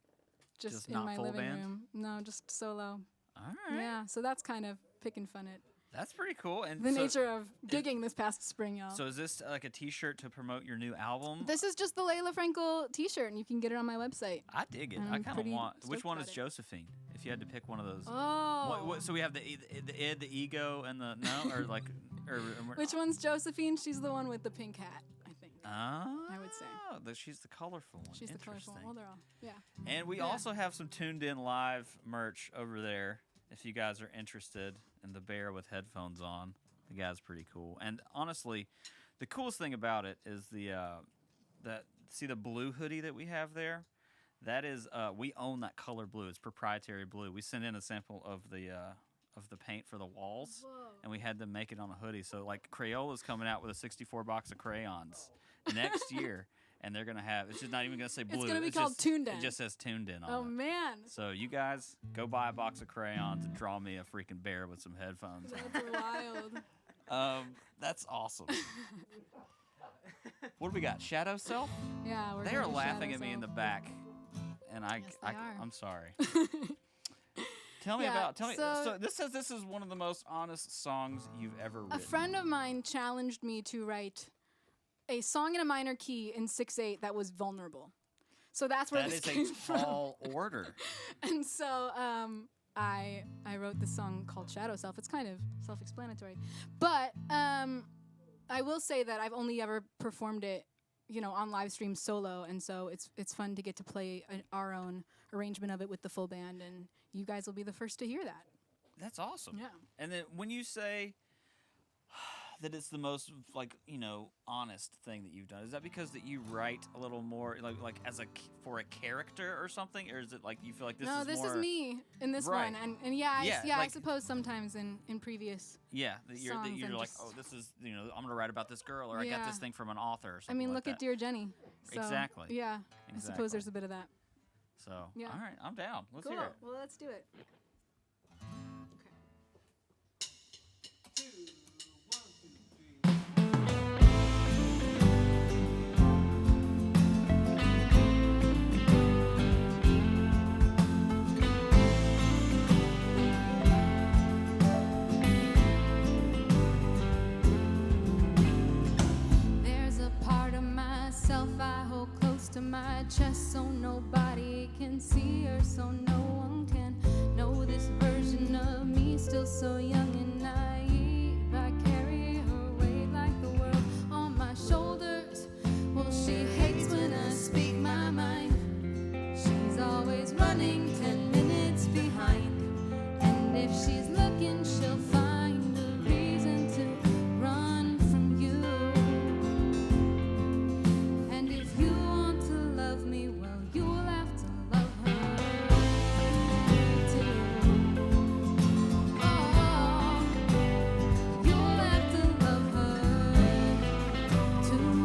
Just in not my full living band? room. No, just solo. All right. Yeah, so that's kind of picking fun at That's pretty cool. And the so, nature of gigging this past spring, y'all. So is this like a T-shirt to promote your new album? This is just the Layla Frankel T-shirt, and you can get it on my website. I dig it. I'm I kind of pretty want. Which stoked one about is it. Josephine? If you had to pick one of those. Oh. So we have the id, the ego, and the no, or like, or Which one's Josephine? She's the one with the pink hat, I think. I would say. She's the colorful one. She's the colorful one. Interesting. Well, they're all, yeah. And we Yeah. also have some Tuned In Live merch over there if you guys are interested in the bear with headphones on. The guy's pretty cool. And honestly, the coolest thing about it is see the blue hoodie that we have there? That is we own that color blue. It's proprietary blue. We sent in a sample of the paint for the walls, Whoa. and we had them make it on a hoodie. So like Crayola's coming out with a 64 box of crayons next year. And they're gonna have. It's just not even gonna say blue. It's gonna be It's called just, Tuned In. It just says Tuned In on Oh it. man, So you guys go buy a box of crayons and draw me a freaking bear with some headphones that's wild. on. That's awesome. What do we got? Shadow Self? Yeah, we're They are doing laughing Shadow at me in the Self. back, and Yes, they are. I'm sorry. Tell me. Yeah, So this says this is one of the most honest songs you've ever A written. friend of mine challenged me to write a song in a minor key in 6/8 that was vulnerable. So that's where That this is came a from. tall order. And so I wrote this song called Shadow Self. It's kind of self-explanatory, but I will say that I've only ever performed it, on live stream solo, and so it's fun to get to play our own arrangement of it with the full band, and you guys will be the first to hear that. That's awesome. Yeah. And then when you say that it's the most honest thing that you've done, is that because that you write a little more like for a character or something, or is it like you feel like this No, is this more is me in this Right. one, and I like- suppose sometimes in previous. Yeah, that you're songs and like, just- oh, this is I'm gonna write about this girl, or I got this Yeah. thing from an author or I something. mean, like look that. at Dear Jenny. So, Exactly. Yeah, I Exactly. suppose there's a bit of that. So Yeah. all right, I'm down. Let's Cool. hear it. Well, let's do it. There's a part of myself I hold close to my chest, so nobody can see her, so no one can know this version of me, still so young and naive. I carry her weight like the world on my shoulders. Well, she hates when I speak my mind. She's always running 10 minutes behind, and if she's looking, she'll find a reason to run from you. And if you want to love me, well, you'll have to love her too. Oh, you'll have to love her too.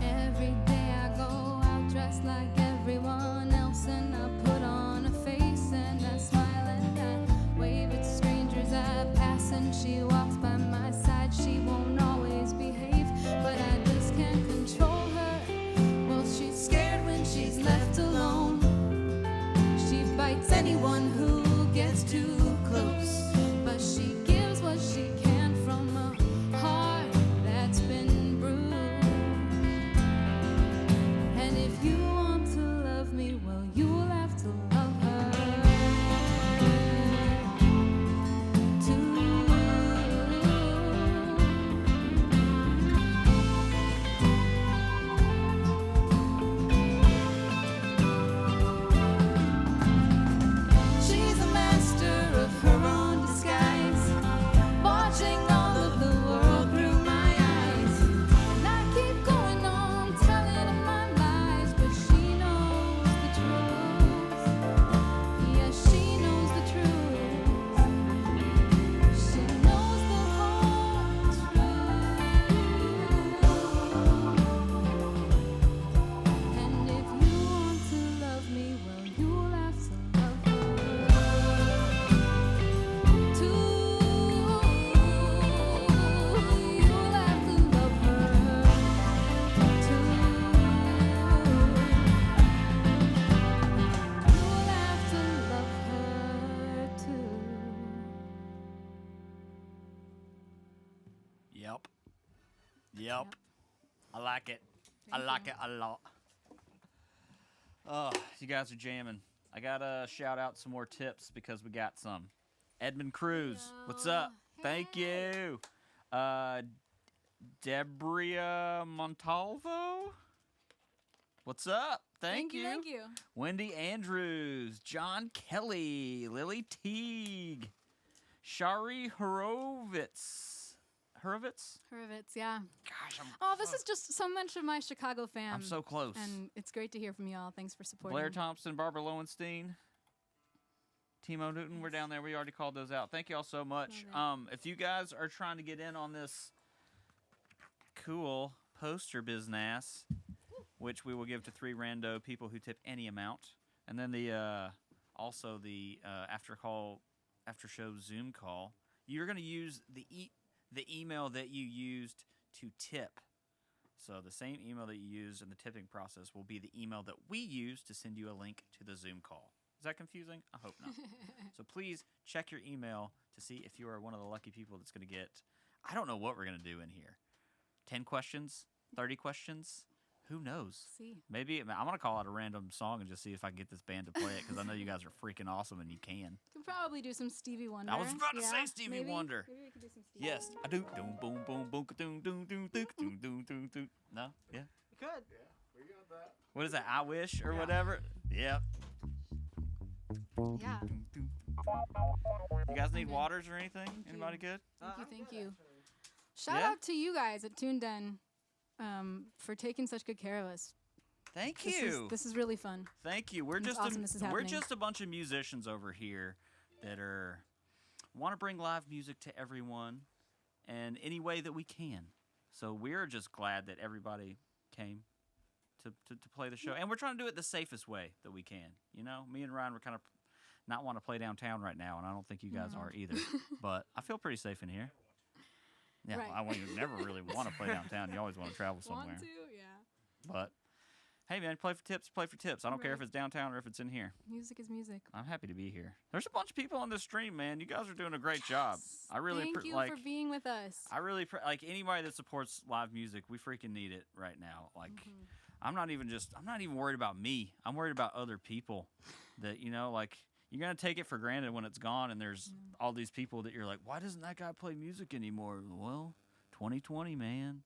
Every day I go out dressed like everyone else, and I put on a face and I smile and I wave at strangers I pass, and she walks by my side. She won't always behave, but I just can't control her. Well, she's scared when she's left alone. She bites anyone who gets too close, but she gives what she can from a heart that's been bruised. And if you want to love me, well, you'll have to love her too. She's a master of her own disguise, watching all of the world through my eyes. And I keep going on telling her my lies, but she knows the truth. Yeah, she knows the truth. She knows the whole truth. And if you want to love me, well, you'll have to love her too. You'll have to love her too. You'll have to love her too. Yep. I like it. I like it a lot. Oh, you guys are jamming. I gotta shout out some more tips because we got some. Edmund Cruz, what's up? Thank you. Debria Montalvo, what's up? Thank you. Thank you. Wendy Andrews, John Kelly, Lily Teague, Shari Horovitz. Hurwitz, yeah. Gosh, Oh, this is just so much of my Chicago fam. I'm so close. And it's great to hear from y'all. Thanks for supporting. Blair Thompson, Barbara Lowenstein, Timo Newton, we're down there. We already called those out. Thank you all so much. If you guys are trying to get in on this cool poster business, which we will give to 3 rando people who tip any amount, and then the also the after show Zoom call, you're going to use the email that you used to tip. So the same email that you used in the tipping process will be the email that we use to send you a link to the Zoom call. Is that confusing? I hope not. So please check your email to see if you are one of the lucky people that's going to get. I don't know what we're going to do in here. 10 questions, 30 questions. Who knows? See. Maybe I'm going to call out a random song and just see if I can get this band to play it because I know you guys are freaking awesome and you can. Could probably do some Stevie Wonder. I was about to say Yeah, Stevie maybe. Wonder. Maybe we could do some Stevie Yes, I do. Doom, boom, boom, boom, doom, doom, doom, doom, doom, doom, doom, doom. No? Yeah? Good. Yeah, we got that. What is that? I wish or whatever? Yep. Yeah. You guys need Okay. waters or anything? Thank you. Anybody good? Thank you. Shout Yeah? out to you guys at Tuneden for taking such good care of us. Thank This you. this is really fun. Thank you. We're It's just awesome this is we're happening. just a bunch of musicians over here that want to bring live music to everyone in any way that we can. So we're just glad that everybody came to play the show, and we're trying to do it the safest way that we can. You know, me and Ryan were kind of not want to play downtown right now, and I don't think you guys are either. But I feel pretty safe in here. Yeah, Right. I never really want to play downtown. You always want to travel somewhere. Want to? Yeah. But hey, man, play for tips. Play for tips. I don't care if Right. it's downtown or if it's in here. Music is music. I'm happy to be here. There's a bunch of people on this stream, man. You guys are doing a great job. I really Thank you like. for being with us. I really like anybody that supports live music. We freaking need it right now. Like, Mm-hmm. I'm not even worried about me. I'm worried about other people. That like you're gonna take it for granted when it's gone, and there's all these people that you're like, why doesn't that guy play music anymore? Well, 2020, man.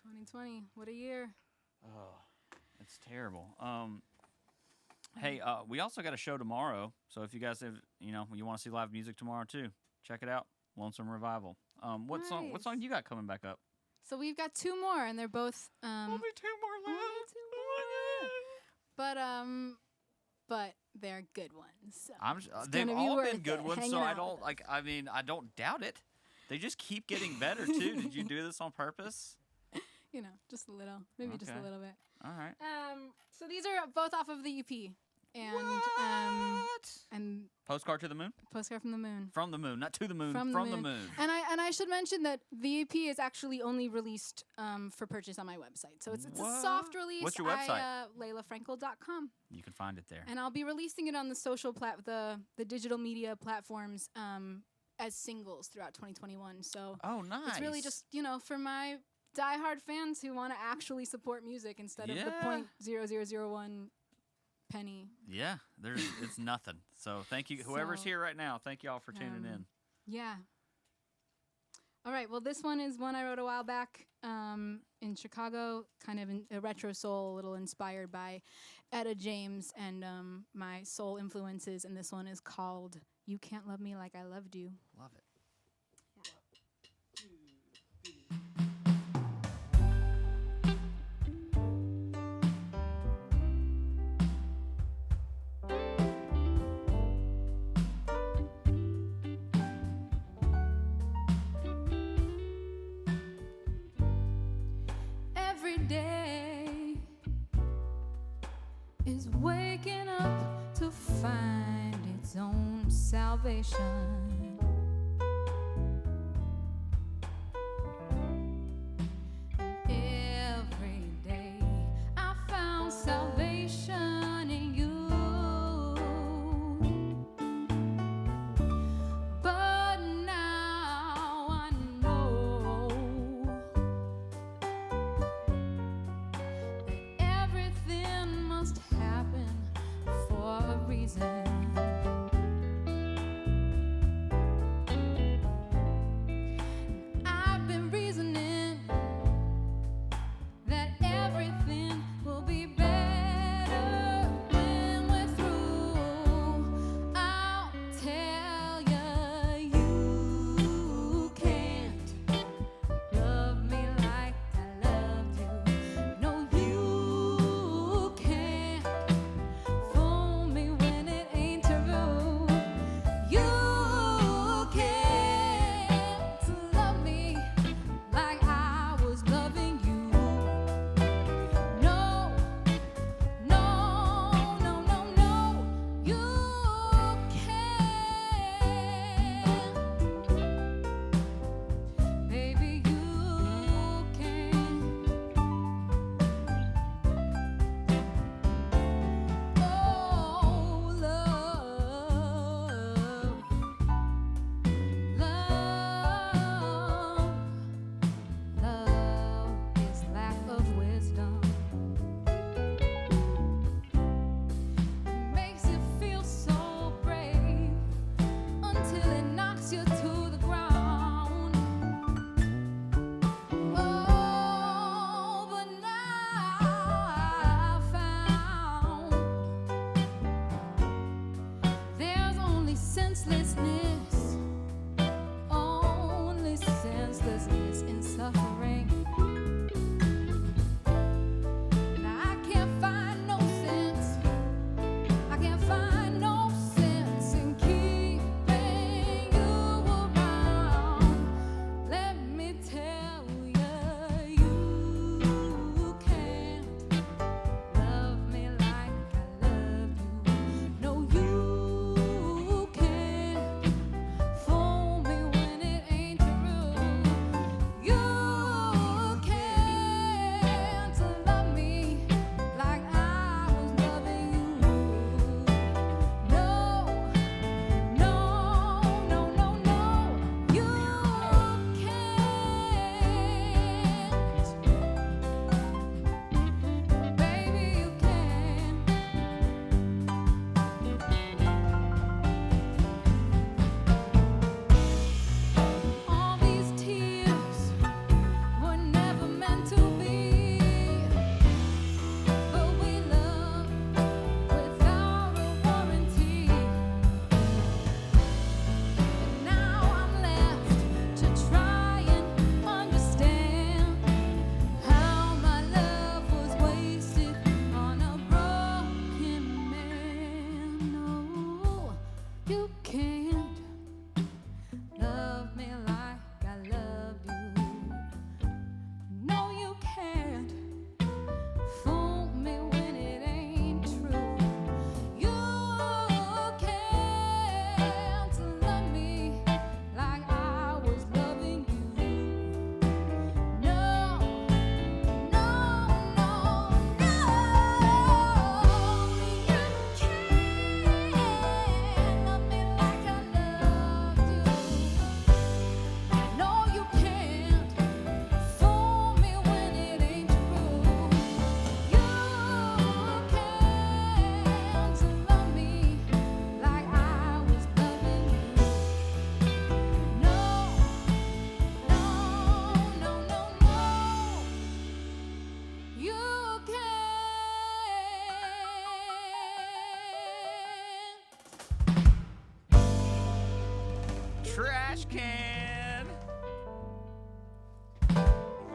2020. What a year. Oh, it's terrible. Hey, we also got a show tomorrow. So if you guys have, you want to see live music tomorrow too, check it out. Lonesome Revival. What song Nice. you got coming back up? So we've got two more, and they're both Only two more left. only two more. But they're good ones. So They've gonna be all worth been good it, ones, hanging so I out don't with like. I mean, I don't doubt it. They just keep getting better too. Did you do this on purpose? Just a little, maybe just Okay. a little bit. All right. So these are both off of the EP, and Postcard to the Moon. Postcard from the Moon. From the moon, not to the moon. From the moon. And I should mention that the EP is actually only released for purchase on my website. So it's a soft release. What's your website? LaylaFrankel.com. You can find it there. And I'll be releasing it on the social the digital media platforms as singles throughout 2021. So Oh, nice. it's really just, for my diehard fans who want to actually support music instead of the Yeah. .0001 penny. Yeah, it's nothing. So thank you, whoever's So, here right now. Thank you all for tuning in. Yeah. All right. Well, this one is one I wrote a while back in Chicago, kind of a retro soul, a little inspired by Etta James and my soul influences. And this one is called "You Can't Love Me Like I Loved You." Love it. Every day is waking up to find its own salvation. Every day I found salvation in you. But now I know everything must happen for a reason. can.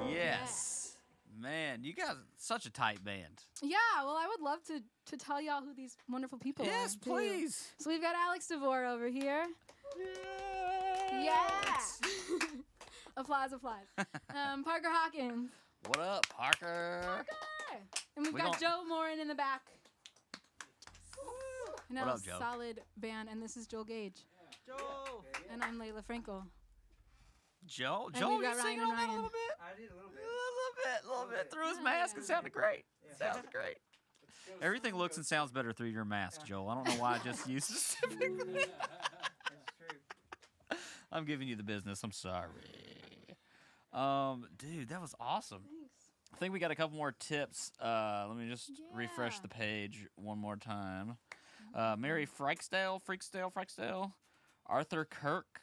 Yes. Man, you guys, such a tight band. Yeah, well, I would love to tell y'all who these wonderful people are. Yes, too. please. So we've got Alex DeVor over here. Yes. Applause, applause. Parker Hawkins. What up, Parker? And we've We got gon- Joe Morin in the back. You know, What up, Joe? solid band, and this is Joel Gage. Joe! And I'm Layla Frankel. Joe, And Joe, we've got you singing Ryan on that a and little bit? I did a little bit. A little bit. Through his Oh, mask, yeah. it sounded great. Yeah. Sounds great. Everything looks and sounds better through your mask, Joel. I don't know why I just used specifically. That's true. I'm giving you the business. I'm sorry. Dude, that was awesome. Thanks. I think we got a couple more tips. Let me just refresh Yeah. the page one more time. Mary Freaksdale, Arthur Kirk,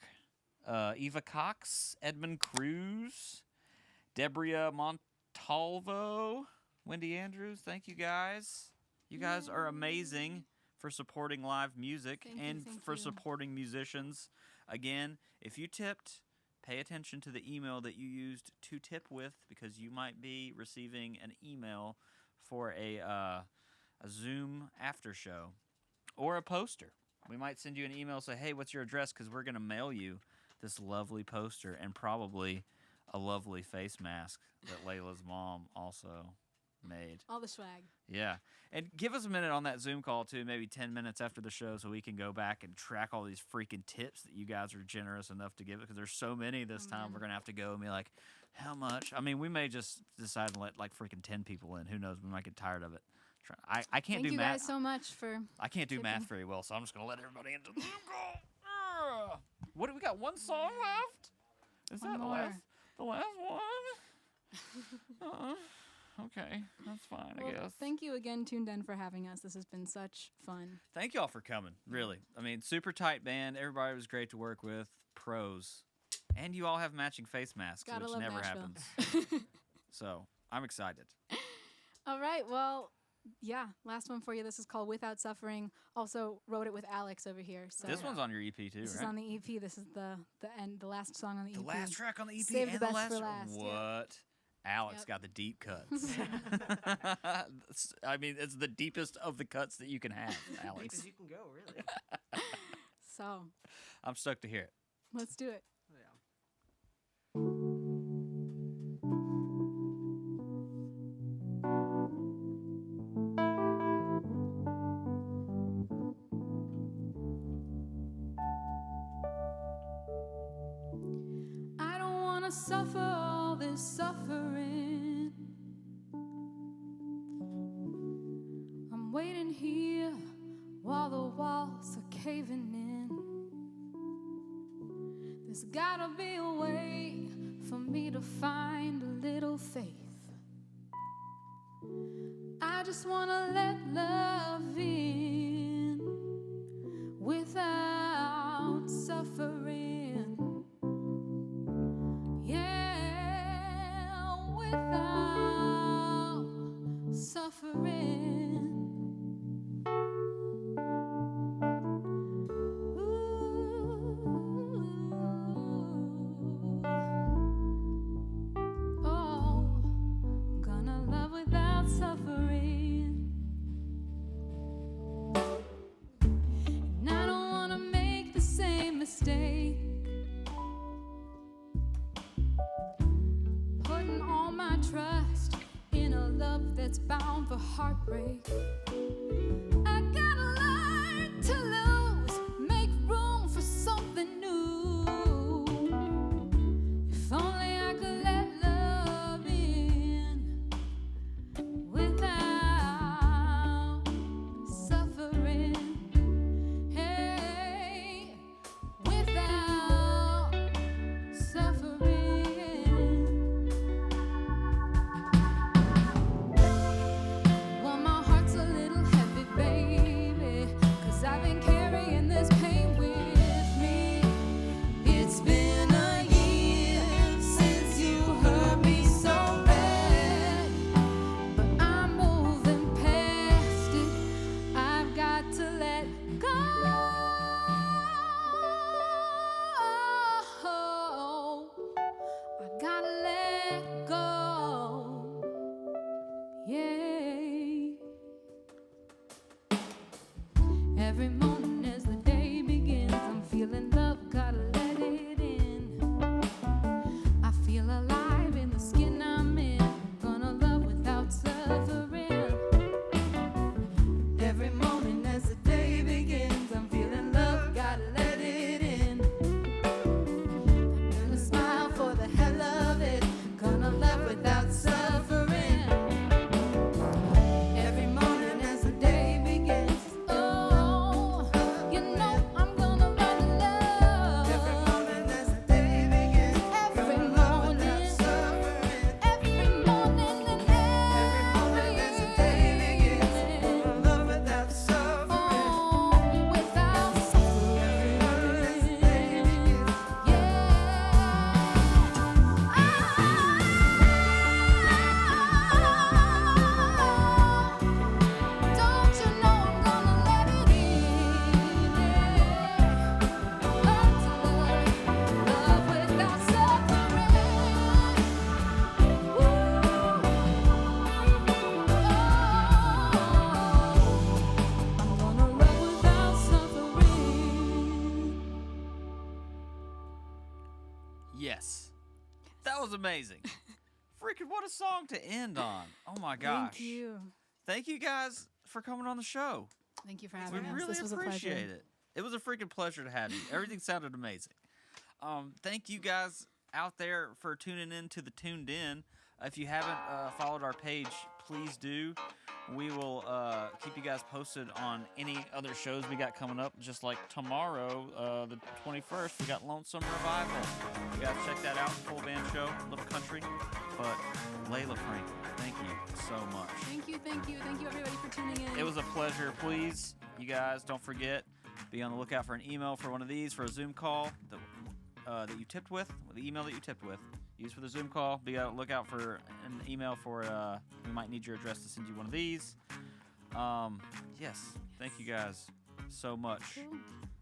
Eva Cox, Edmund Cruz, Debria Montalvo, Wendy Andrews. Thank you guys. You guys are amazing for supporting live music Thank you, and thank for you. supporting musicians. Again, if you tipped, pay attention to the email that you used to tip with, because you might be receiving an email for a Zoom after show or a poster. We might send you an email, say, hey, what's your address? Because we're going to mail you this lovely poster and probably a lovely face mask that Layla's mom also made. All the swag. Yeah. And give us a minute on that Zoom call, too, maybe 10 minutes after the show, so we can go back and track all these freaking tips that you guys are generous enough to give, because there's so many this time. man. We're going to have to go and be like, how much? I mean, we may just decide to let like freaking 10 people in. Who knows? We might get tired of it. I can't Thank do you math. guys so much for. I can't do tipping. math very well, so I'm just going to let everybody into the Zoom call. What do we got? One song left? Is One that more. the last one? Okay, that's fine, Well, I guess. thank you again, Tuneden, for having us. This has been such fun. Thank y'all for coming, really. I mean, super tight band. Everybody was great to work with. Pros. And you all have matching face masks, Gotta which love never Nashville. happens. So, I'm excited. All right, well, yeah, last one for you. This is called Without Suffering. Also wrote it with Alex over here. So This one's on your EP, too, this right? is on the EP. This is the end, the last song on the the EP. last track on the EP Save the and best the last for last, What? yeah. Alex Yep. got the deep cuts. I mean, it's the deepest of the cuts that you can have, Deep Alex. as you can go, really. So I'm stoked to hear it. let's do it. Yeah. I don't want to suffer all this suffering. I'm waiting here while the walls are caving in. There's gotta be a way for me to find a little faith. I just wanna let love in without suffering. Yeah, without suffering. Ooh. Oh, gonna love without suffering. And I don't wanna make the same mistake. Putting all my trust in a love that's bound for heartbreak. I gotta learn to lose, make room for something new. If only I could let love in without suffering. Hey, without suffering. Well, my heart's a little heavy, baby, 'cause I've been carrying Yeah. Every morning as the day begins, I'm feeling love, gotta let it in. I feel alive in the skin I'm in. Gonna love without suffering. Every morning as the day begins, I'm feeling love, gotta let it in. I'm gonna smile for the hell of it. Gonna love without suffering. Every morning as the day begins, oh, you know I'm gonna run in love. Every morning as the day begins, Every gonna love morning, without suffering. every morning and Every morning as the day begins, gonna love without suffering. oh, without Every morning as the day begins, don't you know I'm gonna let it in? Learn to love without suffering. I'm gonna love without suffering. Yes. That was amazing. Freaking what a song to end on. Oh my gosh. Thank you. Thank you guys for coming on the show. Thank you for We having us. really This was a appreciate pleasure. it. It was a freaking pleasure to have you. Everything sounded amazing. Thank you guys out there for tuning in to the Tuned In. If you haven't followed our page, please do. We will keep you guys posted on any other shows we got coming up. Just like tomorrow, the 21st, we got Lonesome Revival. You guys check that out. Full band show, little country. But Layla Frankel, thank you so much. Thank you, thank you, thank you everybody for tuning in. It was a pleasure. Please, you guys, don't forget, be on the lookout for an email for one of these for a Zoom call that you tipped with, the email that you tipped with. Use for the Zoom call. Be on the lookout for an email for, we might need your address to send you one of these. Yes, thank you guys so much.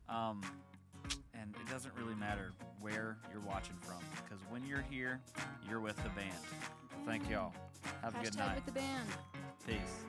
And it doesn't really matter where you're watching from, because when you're here, you're with the band. Thank y'all. Have a good Hashtag night. with the band. Peace.